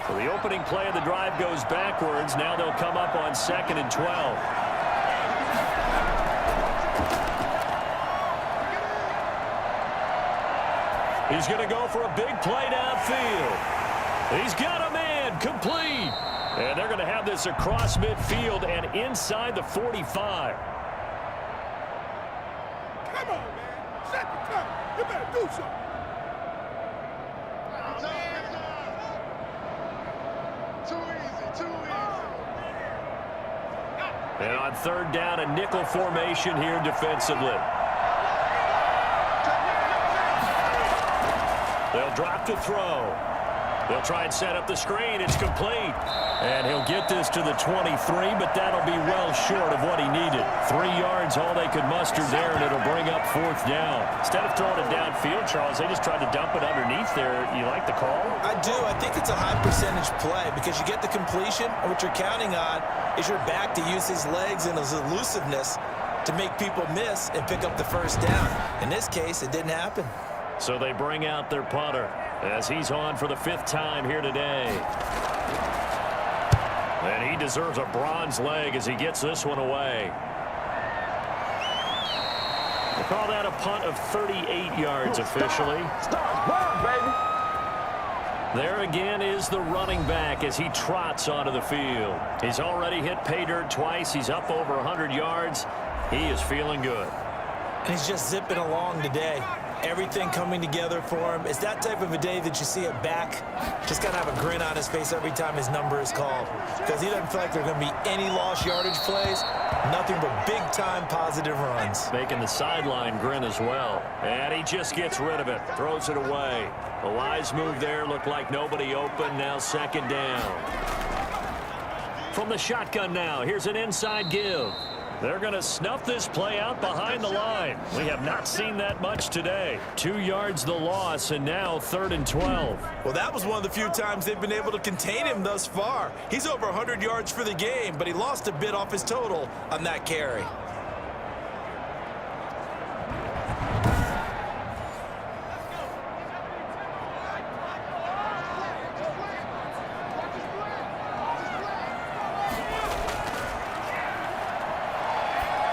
So the opening play of the drive goes backwards. Now they'll come up on 2nd and 12. He's going to go for a big play downfield. He's got a man, complete. And they're going to have this across midfield and inside the 45. Come on, man. Second time. You better do something. Too easy. And on third down, a nickel formation here defensively. They'll drop to throw. They'll try and set up the screen. It's complete. And he'll get this to the 23, but that'll be well short of what he needed. 3 yards, all they could muster there, and it'll bring up 4th down. Instead of throwing it downfield, Charles, they just tried to dump it underneath there. You like the call? I do. I think it's a high percentage play because you get the completion, and what you're counting on is your back to use his legs and his elusiveness to make people miss and pick up the first down. In this case, it didn't happen. So they bring out their punter as he's on for the 5th time here today. And he deserves a bronze leg as he gets this one away. They call that a punt of 38 yards officially. Start run, baby. There again is the running back as he trots onto the field. He's already hit pay dirt twice. He's up over 100 yards. He is feeling good. And he's just zipping along today. Everything coming together for him. It's that type of a day that you see a back just kind of have a grin on his face every time his number is called, because he doesn't feel like there are going to be any lost yardage plays, nothing but big-time positive runs. Making the sideline grin as well. And he just gets rid of it, throws it away. A wise move there, looked like nobody open, now second down. From the shotgun now, here's an inside give. They're going to snuff this play out behind the line. We have not seen that much today. 2 yards the loss, and now 3rd and 12. Well, that was one of the few times they've been able to contain him thus far. He's over 100 yards for the game, but he lost a bit off his total on that carry.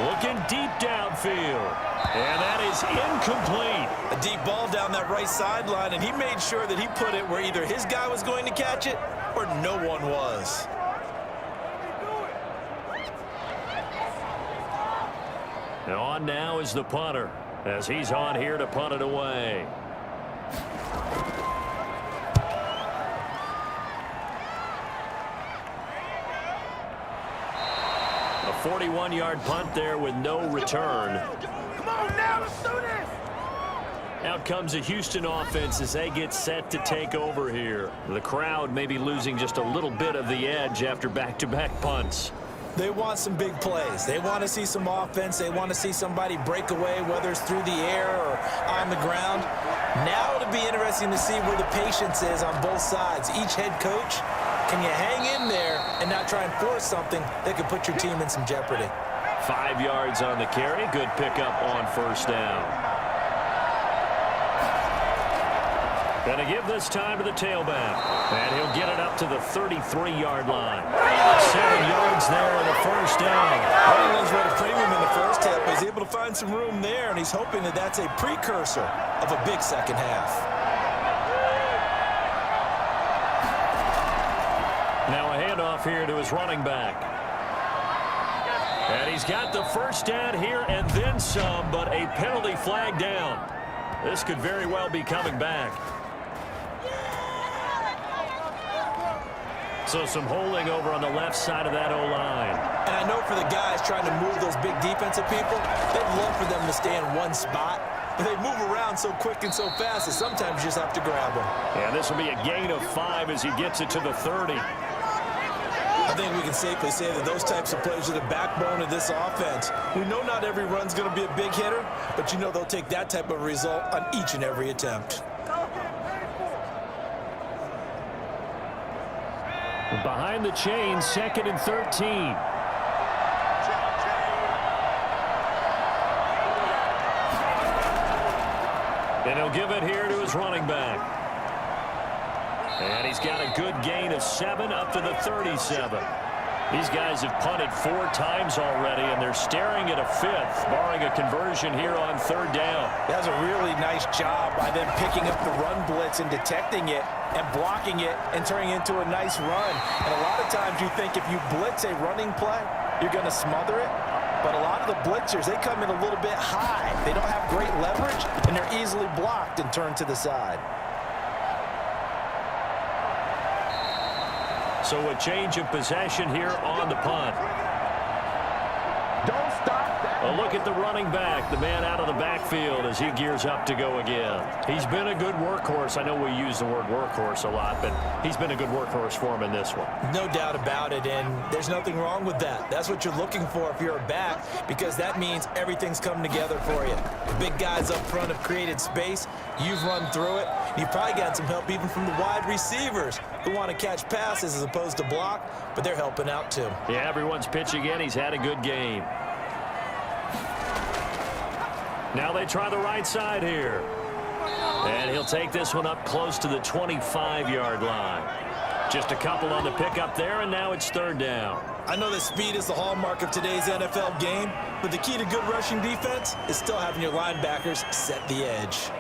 Looking deep downfield. And that is incomplete. A deep ball down that right sideline, and he made sure that he put it where either his guy was going to catch it or no one was. Now on now is the punter, as he's on here to punt it away. A 41-yard punt there with no return. Come on now, let's do this. Out comes the Houston offense as they get set to take over here. The crowd may be losing just a little bit of the edge after back-to-back punts. They want some big plays. They want to see some offense. They want to see somebody break away, whether it's through the air or on the ground. Now it'll be interesting to see where the patience is on both sides. Each head coach, can you hang in there and not try and force something that could put your team in some jeopardy? 5 yards on the carry. Good pickup on first down. Going to give this time to the tailback. And he'll get it up to the 33-yard line. 7 yards there on the first down. He knows where to frame him in the first half, but he's able to find some room there, and he's hoping that that's a precursor of a big second half. Now a handoff here to his running back. And he's got the first down here and then some, but a penalty flag down. This could very well be coming back. So some holding over on the left side of that O-line. And I know for the guys trying to move those big defensive people, they'd love for them to stay in one spot. But they move around so quick and so fast that sometimes you just have to grab them. And this will be a gain of 5 as he gets it to the 30. I think we can safely say that those types of plays are the backbone of this offense. We know not every run's going to be a big hitter, but you know they'll take that type of result on each and every attempt. Behind the chain, 2nd and 13. And he'll give it here to his running back. And he's got a good gain of 7 up to the 37. These guys have punted 4 times already, and they're staring at a 5th, barring a conversion here on 3rd down. That was a really nice job by them picking up the run blitz and detecting it and blocking it and turning it into a nice run. And a lot of times you think if you blitz a running play, you're going to smother it. But a lot of the blitzers, they come in a little bit high. They don't have great leverage, and they're easily blocked and turned to the side. So a change of possession here on the punt. Don't stop that. A look at the running back, the man out of the backfield as he gears up to go again. He's been a good workhorse. I know we use the word workhorse a lot, but he's been a good workhorse for him in this one. No doubt about it, and there's nothing wrong with that. That's what you're looking for if you're a back, because that means everything's come together for you. The big guys up front have created space. You've run through it. You've probably got some help even from the wide receivers who want to catch passes as opposed to block, but they're helping out too. Yeah, everyone's pitching in. He's had a good game. Now they try the right side here. And he'll take this one up close to the 25-yard line. Just a couple on the pickup there, and now it's 3rd down. I know that speed is the hallmark of today's NFL game, but the key to good rushing defense is still having your linebackers set the edge.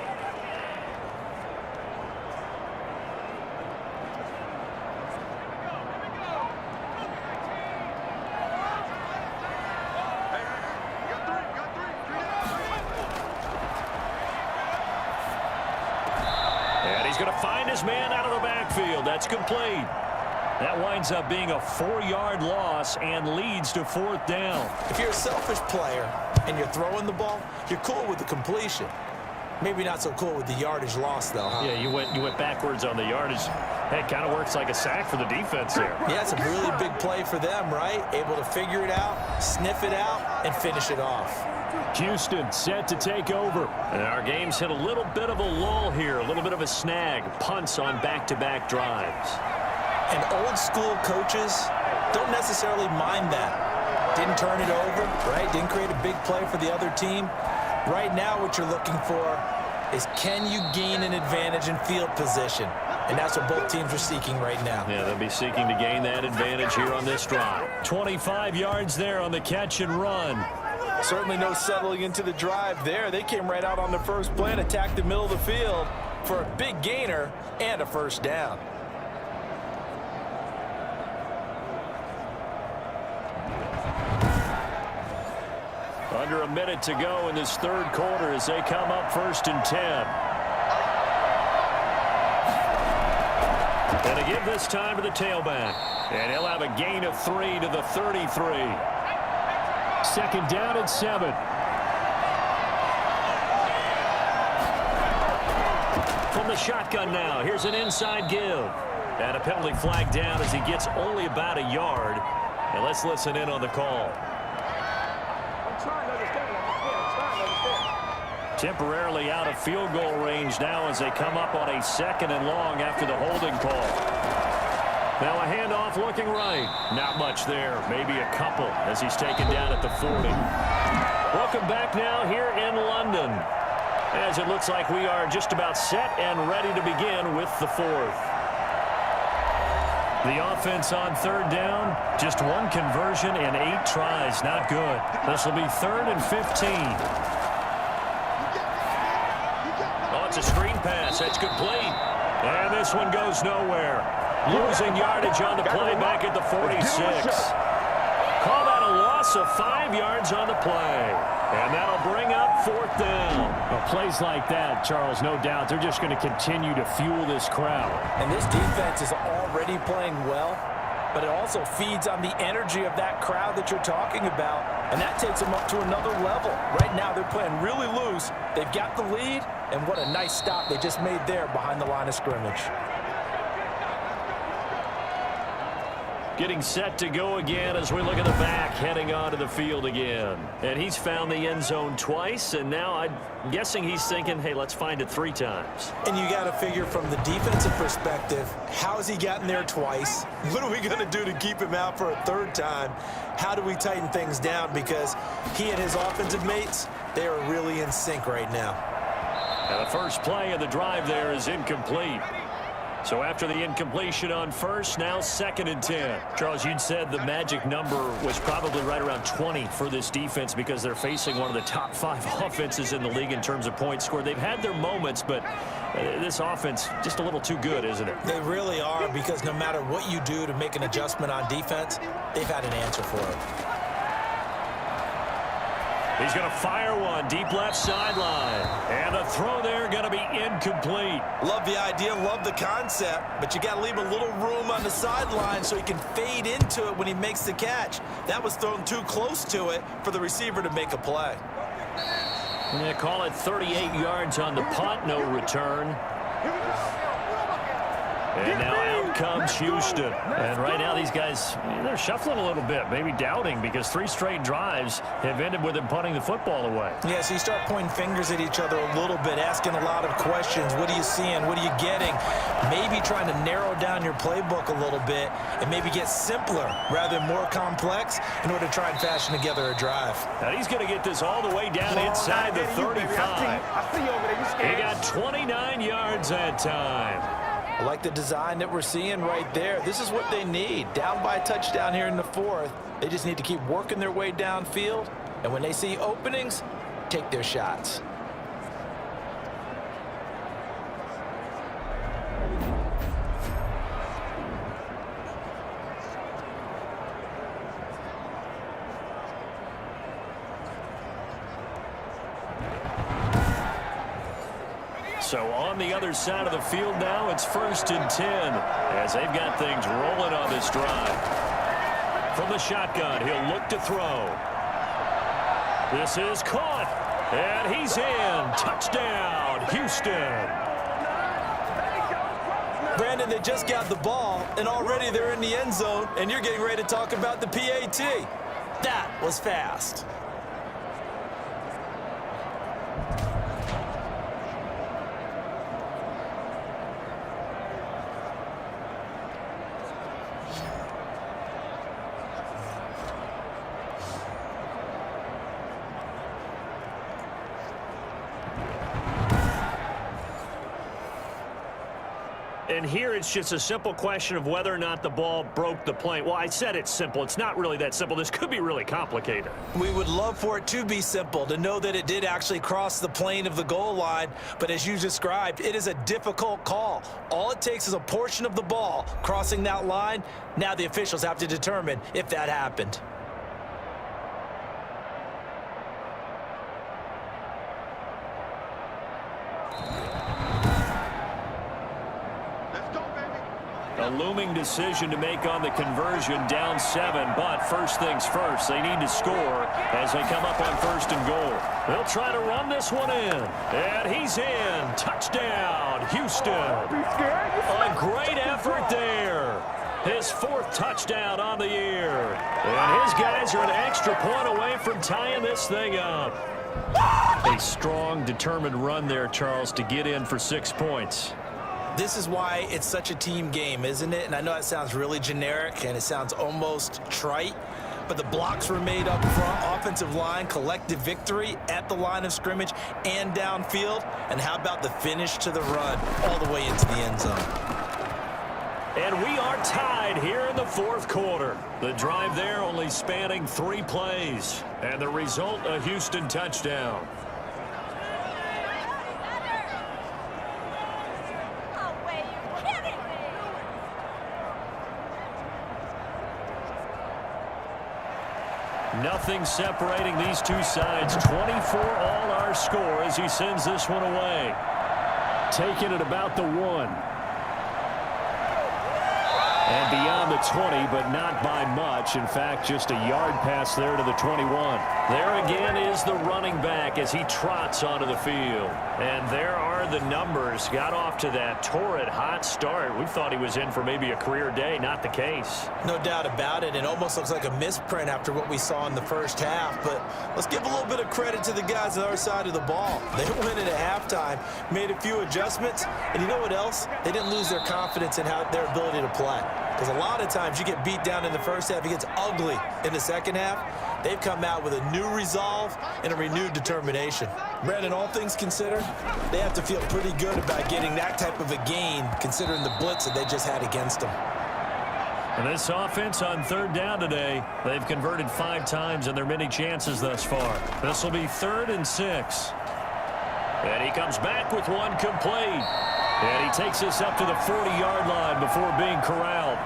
And he's going to find his man out of the backfield. That's complete. That winds up being a 4-yard loss and leads to 4th down. If you're a selfish player and you're throwing the ball, you're cool with the completion. Maybe not so cool with the yardage loss, though. Huh? Yeah, you went backwards on the yardage. Hey, it kind of works like a sack for the defense there. Yeah, it's a really big play for them, right? Able to figure it out, sniff it out, and finish it off. Houston set to take over. And our game's hit a little bit of a lull here, a little bit of a snag. Punts on back-to-back drives. And old-school coaches don't necessarily mind that. Didn't turn it over, right? Didn't create a big play for the other team. Right now, what you're looking for is, can you gain an advantage in field position? And that's what both teams are seeking right now. Yeah, they'll be seeking to gain that advantage here on this drive. 25 yards there on the catch and run. Certainly no settling into the drive there. They came right out on the first play and attacked the middle of the field for a big gainer and a first down. Under a minute to go in this third quarter as they come up 1st and 10. And to give this time to the tailback. And he'll have a gain of 3 to the 33. 2nd down and 7. From the shotgun now, here's an inside give. And a penalty flag down as he gets only about a yard. And let's listen in on the call. Temporarily out of field goal range now as they come up on a 2nd and long after the holding call. Now a handoff looking right. Not much there. Maybe a couple as he's taken down at the 40. Welcome back now here in London. As it looks like we are just about set and ready to begin with the 4th. The offense on 3rd down. Just one conversion in 8 tries. Not good. This will be 3rd and 15. It's a screen pass. That's complete. And this one goes nowhere. Losing yardage on the play back at the 46. Call that a loss of 5 yards on the play. And that'll bring up 4th down. Well, plays like that, Charles, no doubt, they're just going to continue to fuel this crowd. And this defense is already playing well, but it also feeds on the energy of that crowd that you're talking about, and that takes them up to another level. Right now, they're playing really loose. They've got the lead, and what a nice stop they just made there behind the line of scrimmage. Getting set to go again as we look at the back, heading onto the field again. And he's found the end zone twice, and now I'm guessing he's thinking, hey, let's find it 3 times. And you got to figure from the defensive perspective, how has he gotten there twice? What are we going to do to keep him out for a 3rd time? How do we tighten things down? Because he and his offensive mates, they are really in sync right now. And the first play of the drive there is incomplete. So after the incompletion on 1st, now 2nd and 10. Charles, you'd said the magic number was probably right around 20 for this defense because they're facing one of the top 5 offenses in the league in terms of points scored. They've had their moments, but this offense just a little too good, isn't it? They really are, because no matter what you do to make an adjustment on defense, they've had an answer for it. He's going to fire one deep left sideline. And the throw there going to be incomplete. Love the idea, love the concept, but you got to leave a little room on the sideline so he can fade into it when he makes the catch. That was thrown too close to it for the receiver to make a play. Yeah, call it 38 yards on the punt, no return. And now out comes Houston. And right now these guys, they're shuffling a little bit, maybe doubting, because 3 straight drives have ended with them punting the football away. Yeah, so you start pointing fingers at each other a little bit, asking a lot of questions. What are you seeing? What are you getting? Maybe trying to narrow down your playbook a little bit and maybe get simpler rather than more complex in order to try and fashion together a drive. Now he's going to get this all the way down inside the 35. He got 29 yards that time. I like the design that we're seeing right there. This is what they need. Down by a touchdown here in the 4th. They just need to keep working their way downfield. And when they see openings, take their shots. So on the other side of the field now, it's 1st and 10 as they've got things rolling on this drive. From the shotgun, he'll look to throw. This is caught, and he's in. Touchdown, Houston. Brandon, they just got the ball, and already they're in the end zone, and you're getting ready to talk about the PAT. That was fast. And here it's just a simple question of whether or not the ball broke the plane. Well, I said it's simple. It's not really that simple. This could be really complicated. We would love for it to be simple, to know that it did actually cross the plane of the goal line. But as you described, it is a difficult call. All it takes is a portion of the ball crossing that line. Now the officials have to determine if that happened. A looming decision to make on the conversion, down 7, but first things first, they need to score as they come up on 1st and goal. They'll try to run this one in, and he's in. Touchdown, Houston. A great effort there. His 4th touchdown on the year, and his guys are an extra point away from tying this thing up. A strong, determined run there, Charles, to get in for 6 points. This is why it's such a team game, isn't it? And I know it sounds really generic and it sounds almost trite, but the blocks were made up front, offensive line, collective victory at the line of scrimmage and downfield. And how about the finish to the run all the way into the end zone? And we are tied here in the 4th quarter. The drive there only spanning 3 plays. And the result, a Houston touchdown. Nothing separating these two sides. 24 all our score as he sends this one away. Taking it about the 1. And beyond the 20, but not by much. In fact, just a yard pass there to the 21. There again is the running back as he trots onto the field. And there are the numbers. Got off to that torrid hot start. We thought he was in for maybe a career day. Not the case. No doubt about it. It almost looks like a misprint after what we saw in the first half. But let's give a little bit of credit to the guys on our side of the ball. They went in at halftime, made a few adjustments. And you know what else? They didn't lose their confidence in their ability to play. Because a lot of times you get beat down in the first half, it gets ugly in the second half. They've come out with a new resolve and a renewed determination. Brandon, all things considered, they have to feel pretty good about getting that type of a gain, considering the blitz that they just had against them. And this offense on 3rd down today, they've converted 5 times in their many chances thus far. This will be 3rd and 6. And he comes back with one complete. And he takes us up to the 40-yard line before being corralled.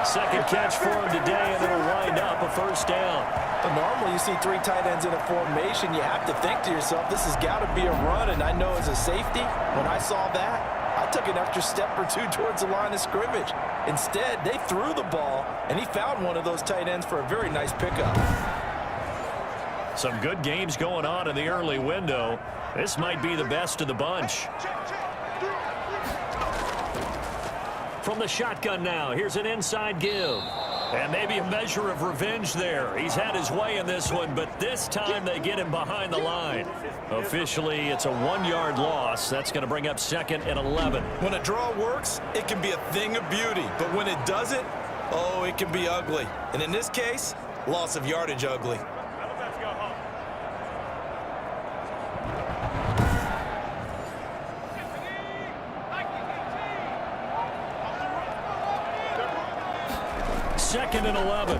Second catch for him today, and it'll wind up a 1st down. But normally you see 3 tight ends in a formation. You have to think to yourself, this has got to be a run. And I know as a safety, when I saw that, I took an extra step or 2 towards the line of scrimmage. Instead, they threw the ball, and he found one of those tight ends for a very nice pickup. Some good games going on in the early window. This might be the best of the bunch. From the shotgun now, here's an inside give. And maybe a measure of revenge there. He's had his way in this one, but this time they get him behind the line. Officially, it's a 1-yard loss. That's going to bring up 2nd and 11. When a draw works, it can be a thing of beauty. But when it doesn't, oh, it can be ugly. And in this case, loss of yardage ugly. Second and 11.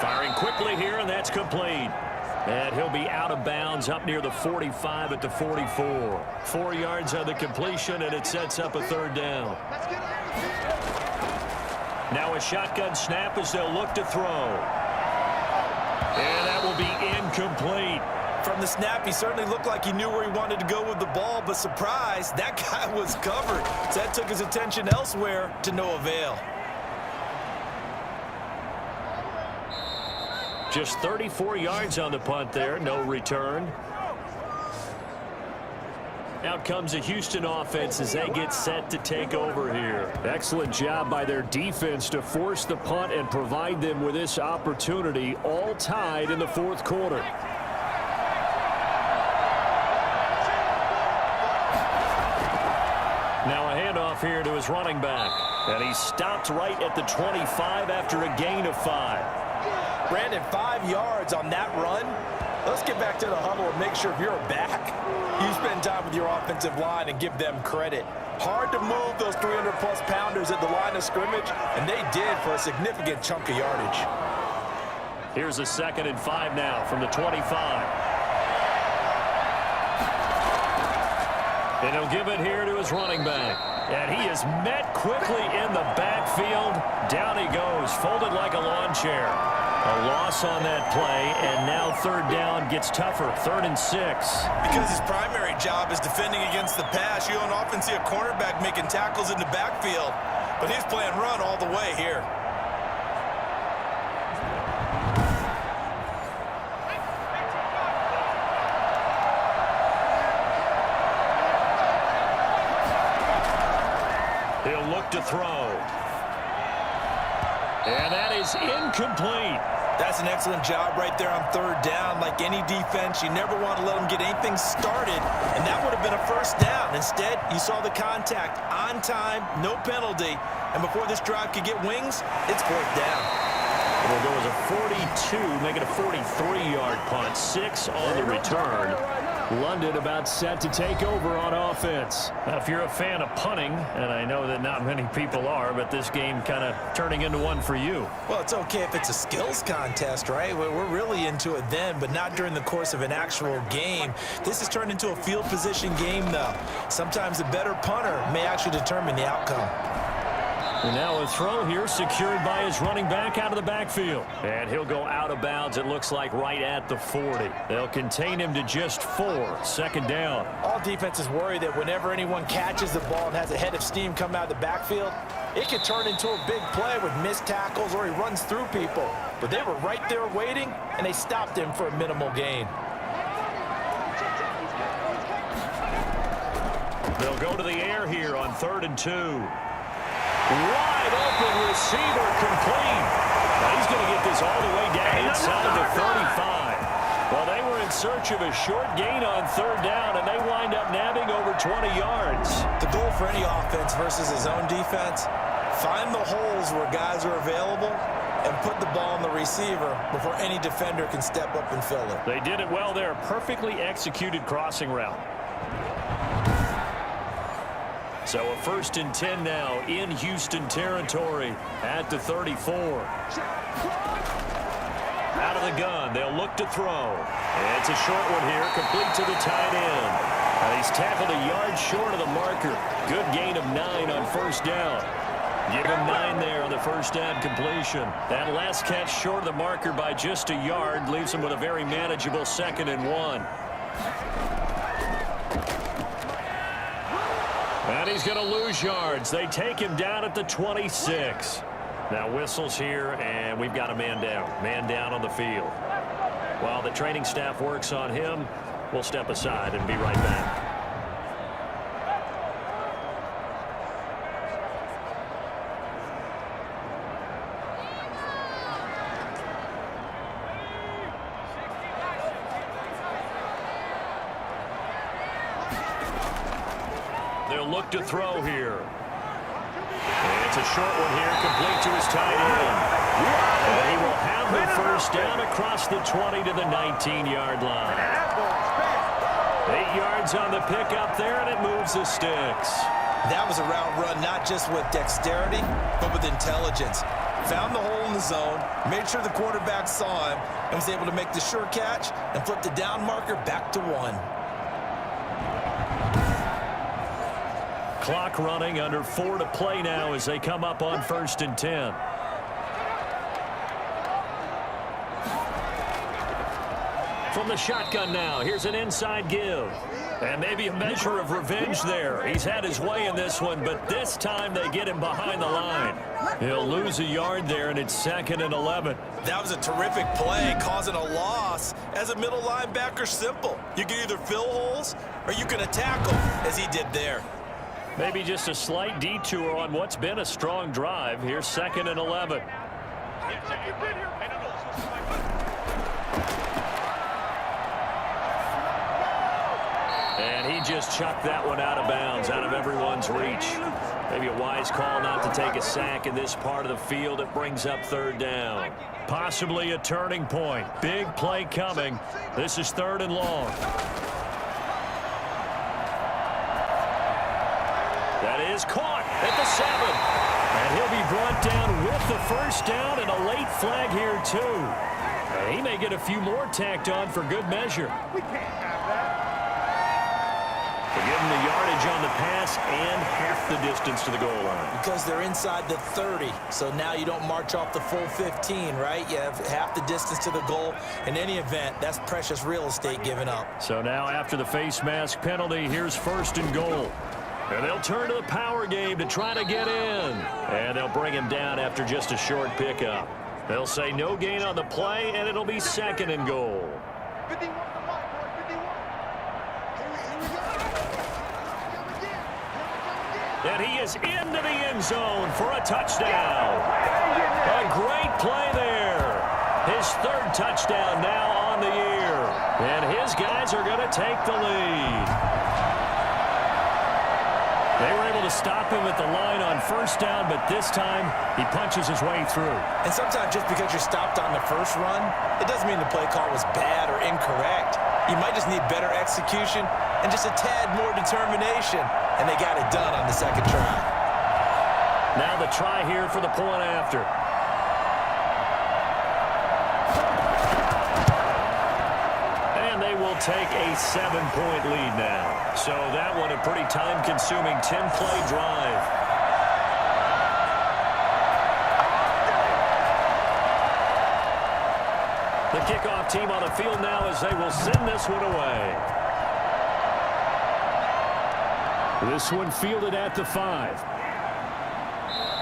Firing quickly here, and that's complete. And he'll be out of bounds up near the 45 at the 44. 4 yards on the completion, and it sets up a 3rd down. Now a shotgun snap as they'll look to throw. And that will be incomplete. From the snap, he certainly looked like he knew where he wanted to go with the ball, but surprise, that guy was covered. So that took his attention elsewhere to no avail. Just 34 yards on the punt there, no return. Out comes the Houston offense as they get set to take over here. Excellent job by their defense to force the punt and provide them with this opportunity, all tied in the fourth quarter. Now a handoff here to his running back. And he stopped right at the 25 after a gain of 5. Brandon, 5 yards on that run. Let's get back to the huddle and make sure if you're a back, you spend time with your offensive line and give them credit. Hard to move those 300-plus pounders at the line of scrimmage, and they did for a significant chunk of yardage. Here's a 2nd and 5 now from the 25. And he'll give it here to his running back. And he is met quickly in the backfield. Down he goes, folded like a lawn chair. A loss on that play, and now 3rd down gets tougher, 3rd and 6. Because his primary job is defending against the pass, you don't often see a cornerback making tackles in the backfield. But he's playing run all the way here. He'll look to throw. And that is incomplete. That's an excellent job right there on 3rd down. Like any defense, you never want to let them get anything started, and that would have been a 1st down. Instead, you saw the contact on time, no penalty, and before this drive could get wings, it's 4th down. It'll go as a 42, make it a 43-yard punt, 6 on the return. London about set to take over on offense. Now, if you're a fan of punting, and I know that not many people are, but this game kind of turning into one for you. Well, it's okay if it's a skills contest, right? We're really into it then, but not during the course of an actual game. This has turned into a field position game, though. Sometimes the better punter may actually determine the outcome. And now a throw here secured by his running back out of the backfield. And he'll go out of bounds, it looks like, right at the 40. They'll contain him to just 4. 2nd down. All defenses worry that whenever anyone catches the ball and has a head of steam come out of the backfield, it could turn into a big play with missed tackles or he runs through people. But they were right there waiting, and they stopped him for a minimal gain. They'll go to the air here on 3rd and 2. Wide open receiver complete. Now he's going to get this all the way down inside the 35. Well, they were in search of a short gain on 3rd down, and they wind up nabbing over 20 yards. The goal for any offense versus his own defense, find the holes where guys are available and put the ball on the receiver before any defender can step up and fill it. They did it well there. Perfectly executed crossing route. So a 1st and 10 now in Houston territory at the 34. Out of the gun, they'll look to throw. It's a short one here, complete to the tight end. He's tackled a yard short of the marker. Good gain of 9 on 1st down. Give him 9 there on the 1st down completion. That last catch short of the marker by just a yard leaves him with a very manageable 2nd and 1. And he's going to lose yards. They take him down at the 26. Now whistles here, and we've got a man down. Man down on the field. While the training staff works on him, we'll step aside and be right back. They'll look to throw here. And it's a short one here, complete to his tight end. And he will have the 1st down across the 20 to the 19-yard line. 8 yards on the pickup there, and it moves the sticks. That was a route run not just with dexterity, but with intelligence. Found the hole in the zone, made sure the quarterback saw him, and was able to make the sure catch and flip the down marker back to 1. Clock running, under 4 to play now as they come up on 1st and 10. From the shotgun now, here's an inside give. And maybe a measure of revenge there. He's had his way in this one, but this time they get him behind the line. He'll lose a yard there, and it's 2nd and 11. That was a terrific play, causing a loss. As a middle linebacker, simple. You can either fill holes or you can attack them, as he did there. Maybe just a slight detour on what's been a strong drive. Here's 2nd and 11. And he just chucked that one out of bounds, out of everyone's reach. Maybe a wise call not to take a sack in this part of the field. It brings up 3rd down. Possibly a turning point. Big play coming. This is 3rd and long. That is caught at the 7. And he'll be brought down with the 1st down and a late flag here, too. And he may get a few more tacked on for good measure. We can't have that. To give him the yardage on the pass and half the distance to the goal line. Because they're inside the 30, so now you don't march off the full 15, right? You have half the distance to the goal. In any event, that's precious real estate given up. So now after the face mask penalty, here's 1st and goal. And they'll turn to the power game to try to get in. And they'll bring him down after just a short pickup. They'll say no gain on the play, and it'll be 2nd and goal. 51 to 1, 51. And he is into the end zone for a touchdown. A great play there. His 3rd touchdown now on the year. And his guys are going to take the lead. They were able to stop him at the line on 1st down, but this time he punches his way through. And sometimes just because you're stopped on the first run, it doesn't mean the play call was bad or incorrect. You might just need better execution and just a tad more determination. And they got it done on the 2nd try. Now the try here for the point after. And they will take a 7-point lead now. So that one a pretty time-consuming 10-play drive. The kickoff team on the field now as they will send this one away. This one fielded at the 5.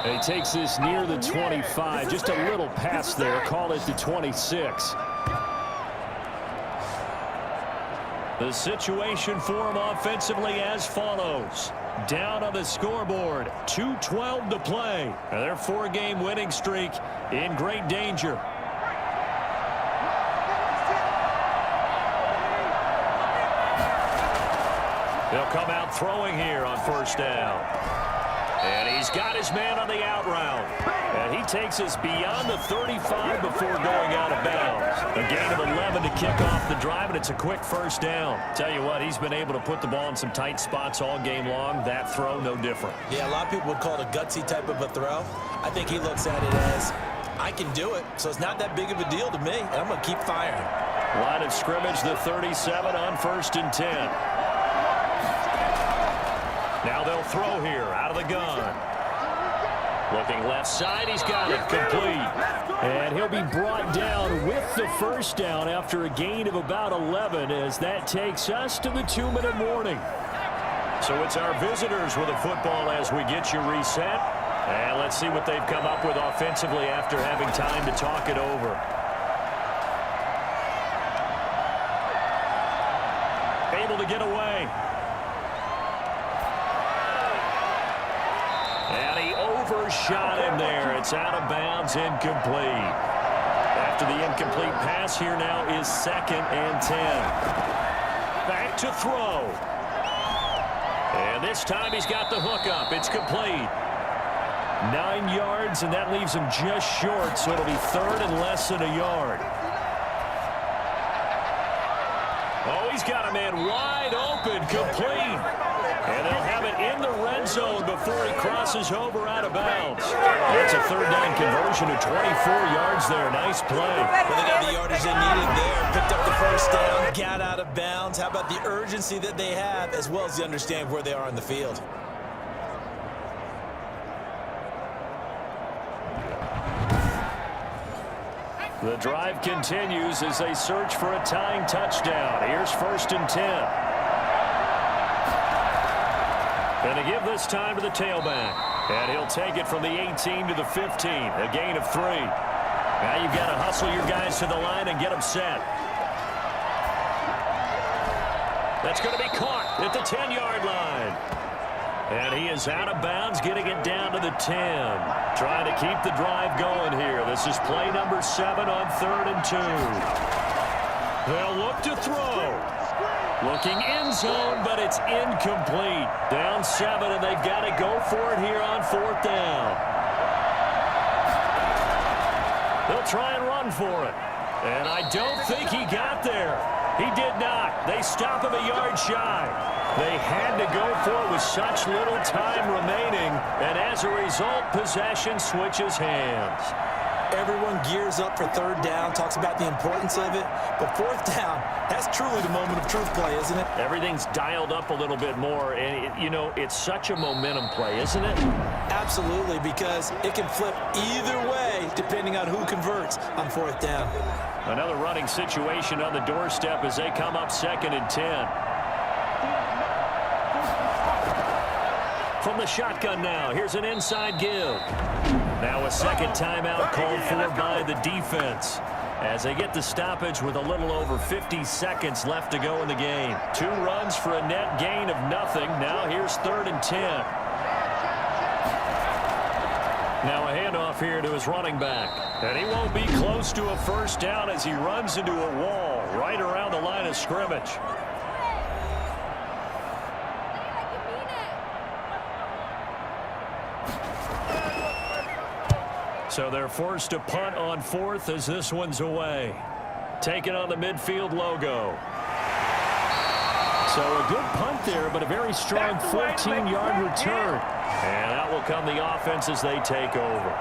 And he takes this near the 25. Just a little pass there. Call it the 26. The situation for him offensively as follows. Down on the scoreboard. 2:12 to play. And their 4-game winning streak in great danger. They'll come out throwing here on 1st down. And he's got his man on the out route. And he takes us beyond the 35 before going out of bounds. A gain of 11 to kick off the drive, and it's a quick 1st down. Tell you what, he's been able to put the ball in some tight spots all game long. That throw, no different. Yeah, a lot of people would call it a gutsy type of a throw. I think he looks at it as, I can do it, so it's not that big of a deal to me, and I'm going to keep firing. Line of scrimmage, the 37 on 1st and 10. Now they'll throw here out of the gun. Looking left side, he's got it complete. And he'll be brought down with the 1st down after a gain of about 11 as that takes us to the 2-minute warning. So it's our visitors with the football as we get you reset. And let's see what they've come up with offensively after having time to talk it over. Able to get away. And he overshot him there. It's out of bounds, incomplete. After the incomplete pass, here now is 2nd and 10. Back to throw. And this time he's got the hook up. It's complete. 9 yards, and that leaves him just short, so it'll be 3rd and less than a yard. Oh, he's got a man wide open, complete. And they'll have it in the red zone before he crosses over out of bounds. That's a 3rd down conversion of 24 yards there. Nice play. Well, they got the yardage they needed there. Picked up the 1st down, got out of bounds. How about the urgency that they have, as well as the understanding where they are on the field? The drive continues as they search for a tying touchdown. Here's 1st and 10. And to give this time to the tailback. And he'll take it from the 18 to the 15. A gain of 3. Now you've got to hustle your guys to the line and get them set. That's going to be caught at the 10-yard line. And he is out of bounds, getting it down to the 10. Trying to keep the drive going here. This is play number 7 on 3rd and 2. They'll look to throw. Looking end zone, but it's incomplete. Down 7, and they've got to go for it here on 4th down. They'll try and run for it. And I don't think he got there. He did not. They stop him a yard shy. They had to go for it with such little time remaining, and as a result, possession switches hands. Everyone gears up for 3rd down, talks about the importance of it, but 4th down, that's truly the moment of truth play, isn't it? Everything's dialed up a little bit more, and, you know, it's such a momentum play, isn't it? Absolutely, because it can flip either way depending on who converts on 4th down. Another running situation on the doorstep as they come up 2nd and 10. From the shotgun now, here's an inside give. Now a second timeout called for by the defense as they get the stoppage with a little over 50 seconds left to go in the game. 2 runs for a net gain of nothing. Now here's 3rd and 10. Now a handoff here to his running back. And he won't be close to a 1st down as he runs into a wall right around the line of scrimmage. So they're forced to punt on 4th as this one's away. Taking on the midfield logo. So a good punt there, but a very strong 14-yard return. And out will come the offense as they take over.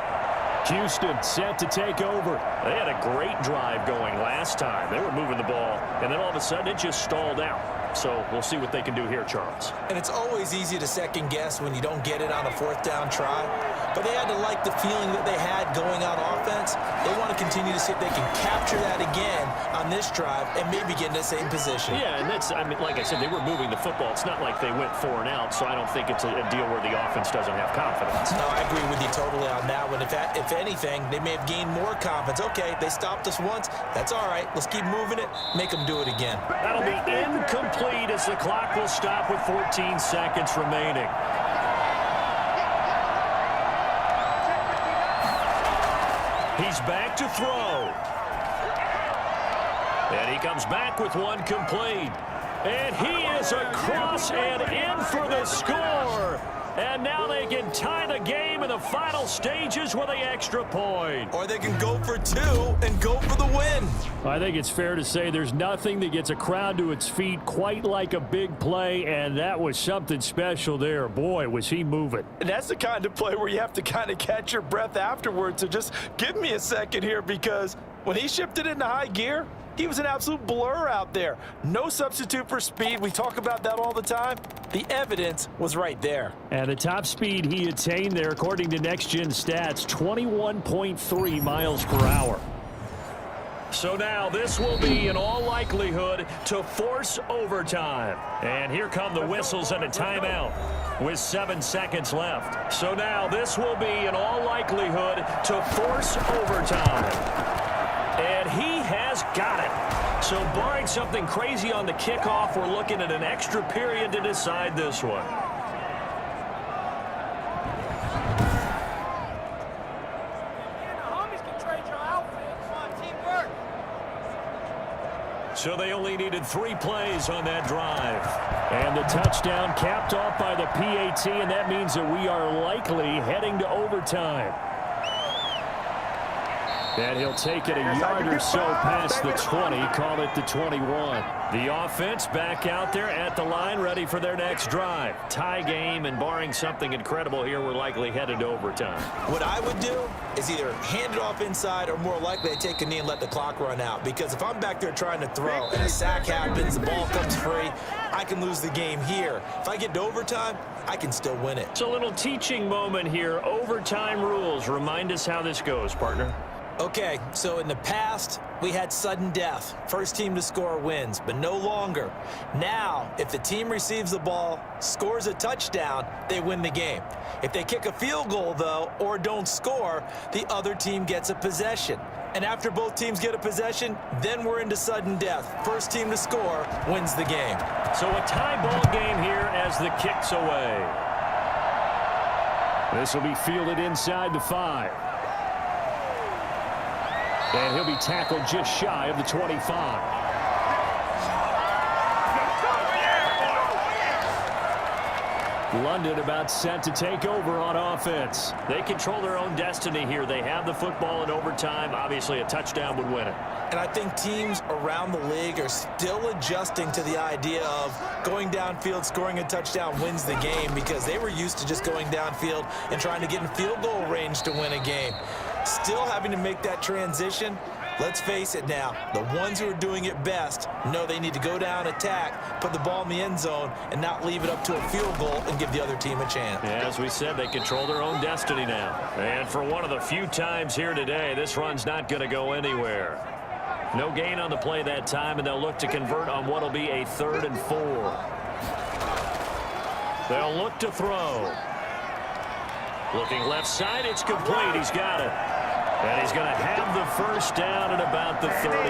Houston set to take over. They had a great drive going last time. They were moving the ball, and then all of a sudden it just stalled out. So we'll see what they can do here, Charles. And it's always easy to second guess when you don't get it on a 4th down try. But they had to like the feeling that they had going on offense. They want to continue to see if they can capture that again on this drive and maybe get in the same position. Yeah, and that's, I mean, like I said, they were moving the football. It's not like they went 4 and out, so I don't think it's a deal where the offense doesn't have confidence. No, I agree with you totally on that one. If anything, they may have gained more confidence. Okay, they stopped us once. That's all right. Let's keep moving it. Make them do it again. That'll be incomplete as the clock will stop with 14 seconds remaining. He's back to throw. And he comes back with one complete. And he is across and in for the score. And now they can tie the game in the final stages with the extra point. Or they can go for 2 and go for the win. I think it's fair to say there's nothing that gets a crowd to its feet quite like a big play, and that was something special there. Boy, was he moving. And that's the kind of play where you have to kind of catch your breath afterwards. So just give me a second here, because when he shifted into high gear, he was an absolute blur out there. No substitute for speed. We talk about that all the time. The evidence was right there. And the top speed he attained there, according to Next Gen Stats, 21.3 miles per hour. So now this will be, in all likelihood, to force overtime. And here come the whistles and a timeout with 7 seconds left. So now this will be, in all likelihood, to force overtime. And he has got it. So barring something crazy on the kickoff, we're looking at an extra period to decide this one. So they only needed 3 plays on that drive. And the touchdown capped off by the PAT, and that means that we are likely heading to overtime. And he'll take it a yard or so past the 20, call it the 21. The offense back out there at the line, ready for their next drive. Tie game, and barring something incredible here, we're likely headed to overtime. What I would do is either hand it off inside or more likely I take a knee and let the clock run out. Because if I'm back there trying to throw and a sack happens, the ball comes free, I can lose the game here. If I get to overtime, I can still win it. It's a little teaching moment here. Overtime rules. Remind us how this goes, partner. Okay, so in the past, we had sudden death. First team to score wins, but no longer. Now, if the team receives the ball, scores a touchdown, they win the game. If they kick a field goal, though, or don't score, the other team gets a possession. And after both teams get a possession, then we're into sudden death. First team to score wins the game. So a tie ball game here as the kick's away. This will be fielded inside the 5. And he'll be tackled just shy of the 25. London about set to take over on offense. They control their own destiny here. They have the football in overtime. Obviously, a touchdown would win it. And I think teams around the league are still adjusting to the idea of going downfield, scoring a touchdown wins the game, because they were used to just going downfield and trying to get in field goal range to win a game. Still having to make that transition. Let's face it now, the ones who are doing it best know they need to go down, attack, put the ball in the end zone, and not leave it up to a field goal and give the other team a chance. As we said, they control their own destiny now. And for one of the few times here today, this run's not going to go anywhere. No gain on the play that time, and they'll look to convert on what will be a 3rd and 4. They'll look to throw. Looking left side, it's complete. He's got it. And he's going to have the first down at about the 38.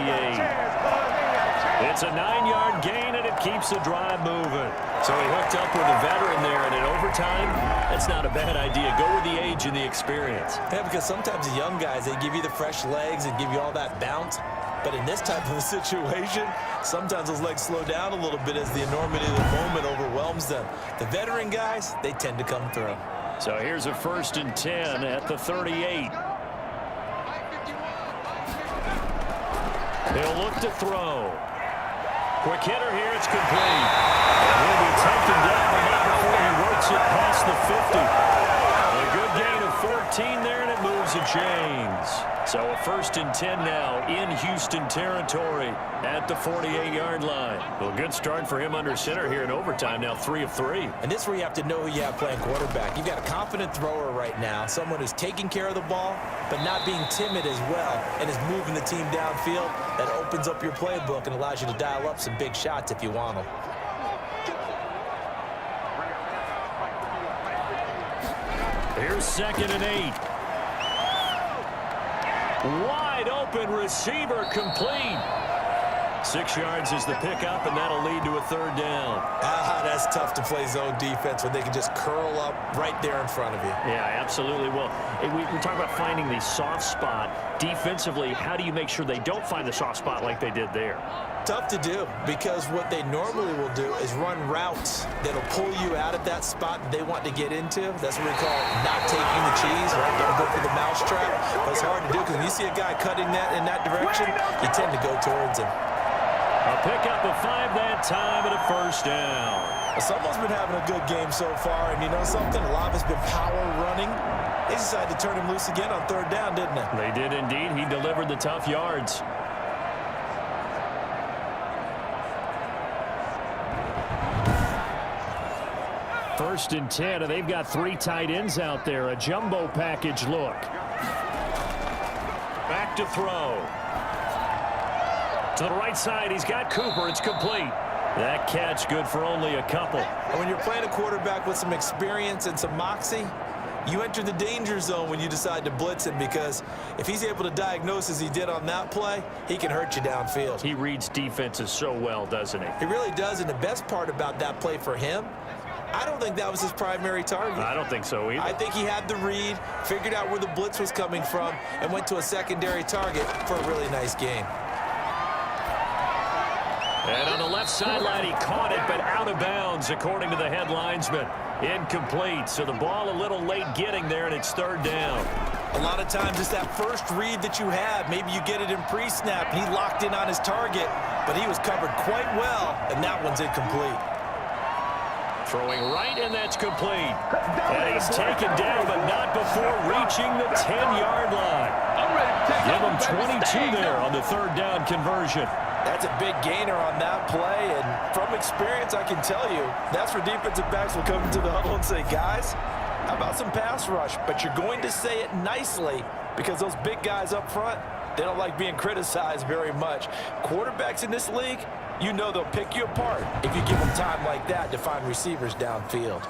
It's a 9-yard gain, and it keeps the drive moving. So he hooked up with a veteran there, and in overtime, that's not a bad idea. Go with the age and the experience. Yeah, because sometimes the young guys, they give you the fresh legs and give you all that bounce. But in this type of a situation, sometimes those legs slow down a little bit as the enormity of the moment overwhelms them. The veteran guys, they tend to come through. So here's a 1st and 10 at the 38. He'll look to throw. Quick hitter here, it's complete. And he'll be taken down, but not before he works it past the 50. A good gain of 14 there, and it moves the chains. So a 1st and 10 now in Houston territory at the 48-yard line. Well, good start for him under center here in overtime, now 3 of 3. And this is where you have to know who you have playing quarterback. You've got a confident thrower right now, someone who's taking care of the ball, but not being timid as well, and is moving the team downfield. That opens up your playbook and allows you to dial up some big shots if you want them. Here's 2nd and 8. Wide open receiver, complete. 6 yards is the pickup, and that'll lead to a 3rd down. That's tough to play zone defense when they can just curl up right there in front of you. Yeah, absolutely. Well, we talk about finding the soft spot. Defensively, how do you make sure they don't find the soft spot like they did there? Tough to do, because what they normally will do is run routes that'll pull you out of that spot that they want to get into. That's what we call not taking the cheese, right? Don't go for the mousetrap. But it's hard to do, because when you see a guy cutting that in that direction, you tend to go towards him. A pickup of 5 that time and a 1st down. Well, someone's been having a good game so far, and you know something? A lot of it's been power running. They decided to turn him loose again on 3rd down, didn't they? They did indeed. He delivered the tough yards. First and 10, and they've got 3 tight ends out there. A jumbo package look. Back to throw. To the right side, he's got Cooper. It's complete. That catch good for only a couple. And when you're playing a quarterback with some experience and some moxie, you enter the danger zone when you decide to blitz him, because if he's able to diagnose as he did on that play, he can hurt you downfield. He reads defenses so well, doesn't he? He really does, and the best part about that play for him, I don't think that was his primary target. I don't think so either. I think he had the read, figured out where the blitz was coming from, and went to a secondary target for a really nice gain. And on the left sideline, he caught it, but out of bounds, according to the head linesman. Incomplete, so the ball a little late getting there, and it's 3rd down. A lot of times it's that first read that you have. Maybe you get it in pre-snap, and he locked in on his target, but he was covered quite well, and that one's incomplete. Throwing right, and that's complete. And he's taken down, but not before reaching the 10-yard line. Give him 22 there on the 3rd down conversion. That's a big gainer on that play, and from experience, I can tell you, that's where defensive backs will come into the huddle and say, guys, how about some pass rush? But you're going to say it nicely because those big guys up front, they don't like being criticized very much. Quarterbacks in this league, you know they'll pick you apart if you give them time like that to find receivers downfield.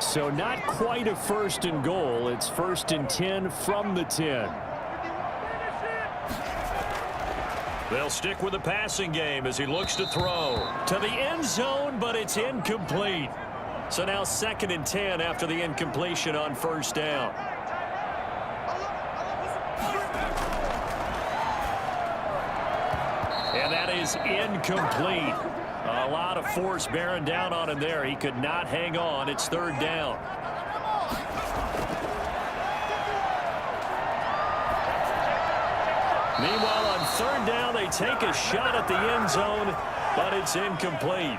So not quite a 1st and goal. It's 1st and 10 from the 10. They'll stick with the passing game as he looks to throw to the end zone, but it's incomplete. So now 2nd and 10 after the incompletion on 1st down. And that is incomplete. A lot of force bearing down on him there. He could not hang on. It's 3rd down. Meanwhile, on 3rd down, they take a shot at the end zone, but it's incomplete.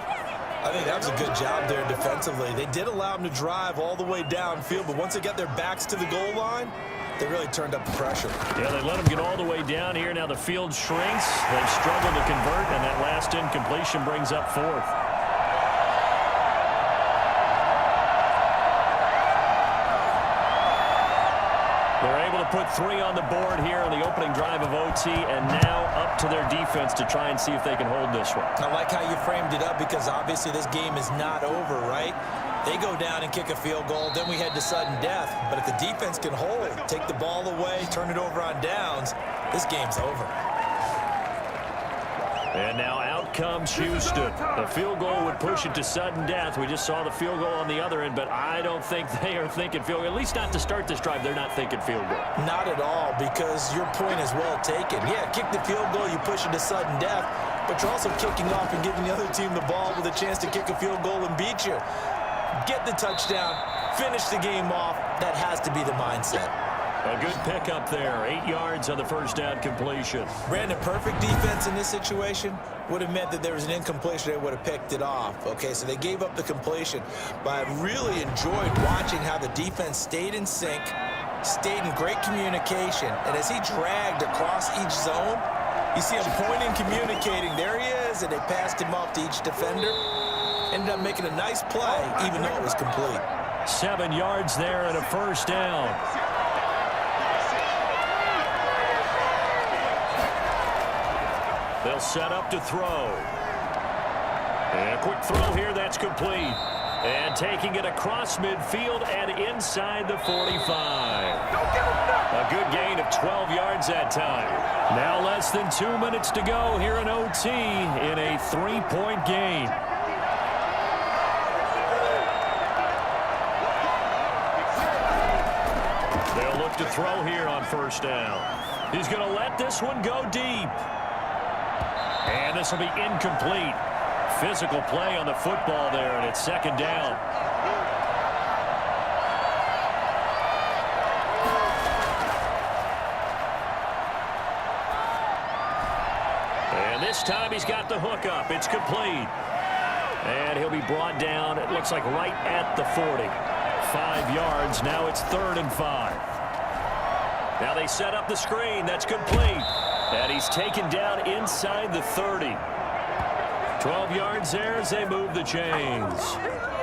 I think that was a good job there defensively. They did allow them to drive all the way downfield, but once they got their backs to the goal line, they really turned up the pressure. Yeah, they let them get all the way down here. Now the field shrinks. They've struggled to convert, and that last incompletion brings up 4th. They're able to put 3 on the board here on the opening drive of OT, and now up to their defense to try and see if they can hold this one. I like how you framed it up because obviously this game is not over, right? They go down and kick a field goal, then we head to sudden death. But if the defense can hold, take the ball away, turn it over on downs, this game's over. And now out comes Houston. The field goal would push it to sudden death. We just saw the field goal on the other end, but I don't think they are thinking field goal. At least not to start this drive. They're not thinking field goal. Not at all, because your point is well taken. Yeah, kick the field goal, you push it to sudden death, but you're also kicking off and giving the other team the ball with a chance to kick a field goal and beat you. Get the touchdown, finish the game off. That has to be the mindset. A good pickup there. 8 yards on the 1st down completion. Brandon, perfect defense in this situation would have meant that there was an incompletion. They would have picked it off. Okay, so they gave up the completion. But I really enjoyed watching how the defense stayed in sync, stayed in great communication. And as he dragged across each zone, you see him pointing, communicating. There he is, and they passed him off to each defender. Ended up making a nice play, even though it was complete. 7 yards there and a 1st down. They'll set up to throw. And a quick throw here, that's complete. And taking it across midfield and inside the 45. A good gain of 12 yards that time. Now less than 2 minutes to go here in OT in a 3-point game. They'll look to throw here on 1st down. He's going to let this one go deep. And this will be incomplete. Physical play on the football there, and it's 2nd down. And this time he's got the hook up. It's complete. And he'll be brought down, it looks like right at the 40. 5 yards. Now it's 3rd and 5. Now they set up the screen. That's complete. And he's taken down inside the 30. 12 yards there as they move the chains.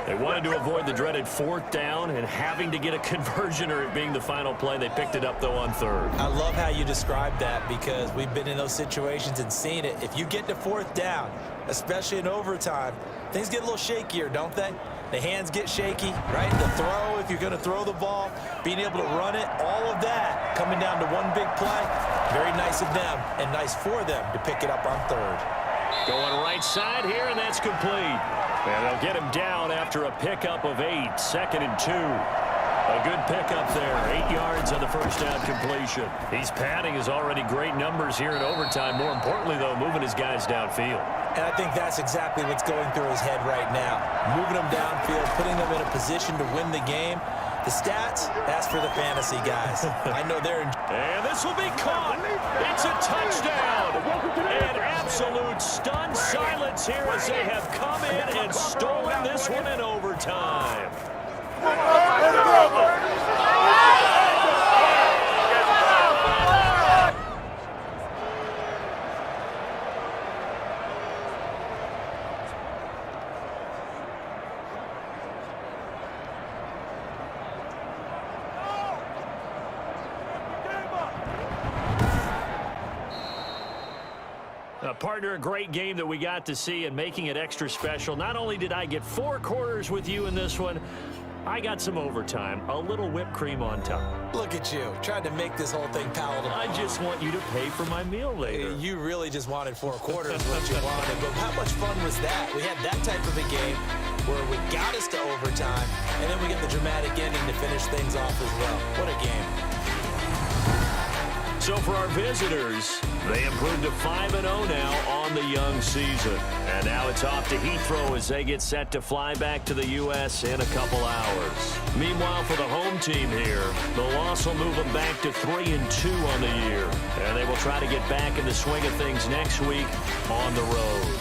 They wanted to avoid the dreaded 4th down and having to get a conversion or it being the final play. They picked it up, though, on 3rd. I love how you described that because we've been in those situations and seen it. If you get to 4th down, especially in overtime, things get a little shakier, don't they? The hands get shaky, right? The throw, if you're going to throw the ball, being able to run it, all of that coming down to one big play. Very nice of them and nice for them to pick it up on 3rd. Going right side here, and that's complete. And they'll get him down after a pickup of 8. 2nd and 2. A good pickup there. 8 yards on the 1st down completion. He's padding his already great numbers here in overtime. More importantly, though, moving his guys downfield. And I think that's exactly what's going through his head right now. Moving them downfield, putting them in a position to win the game. The stats, that's for the fantasy guys. I know they're in. And this will be caught. It's a touchdown. And absolute stunned silence here as they have come in and stolen this one in overtime. Partner, a great game that we got to see, and making it extra special. Not only did I get 4 quarters with you in this one, I got some overtime, a little whipped cream on top. Look at you, trying to make this whole thing palatable. I just want you to pay for my meal later. You really just wanted 4 quarters what you wanted, but how much fun was that? We had that type of a game where we got us to overtime, and then we get the dramatic ending to finish things off as well. What a game. So for our visitors, they improved to 5-0 now on the young season. And now it's off to Heathrow as they get set to fly back to the U.S. in a couple hours. Meanwhile, for the home team here, the loss will move them back to 3-2 on the year. And they will try to get back in the swing of things next week on the road.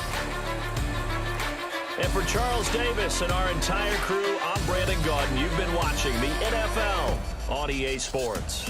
And for Charles Davis and our entire crew, I'm Brandon Gaudin. You've been watching the NFL on EA Sports.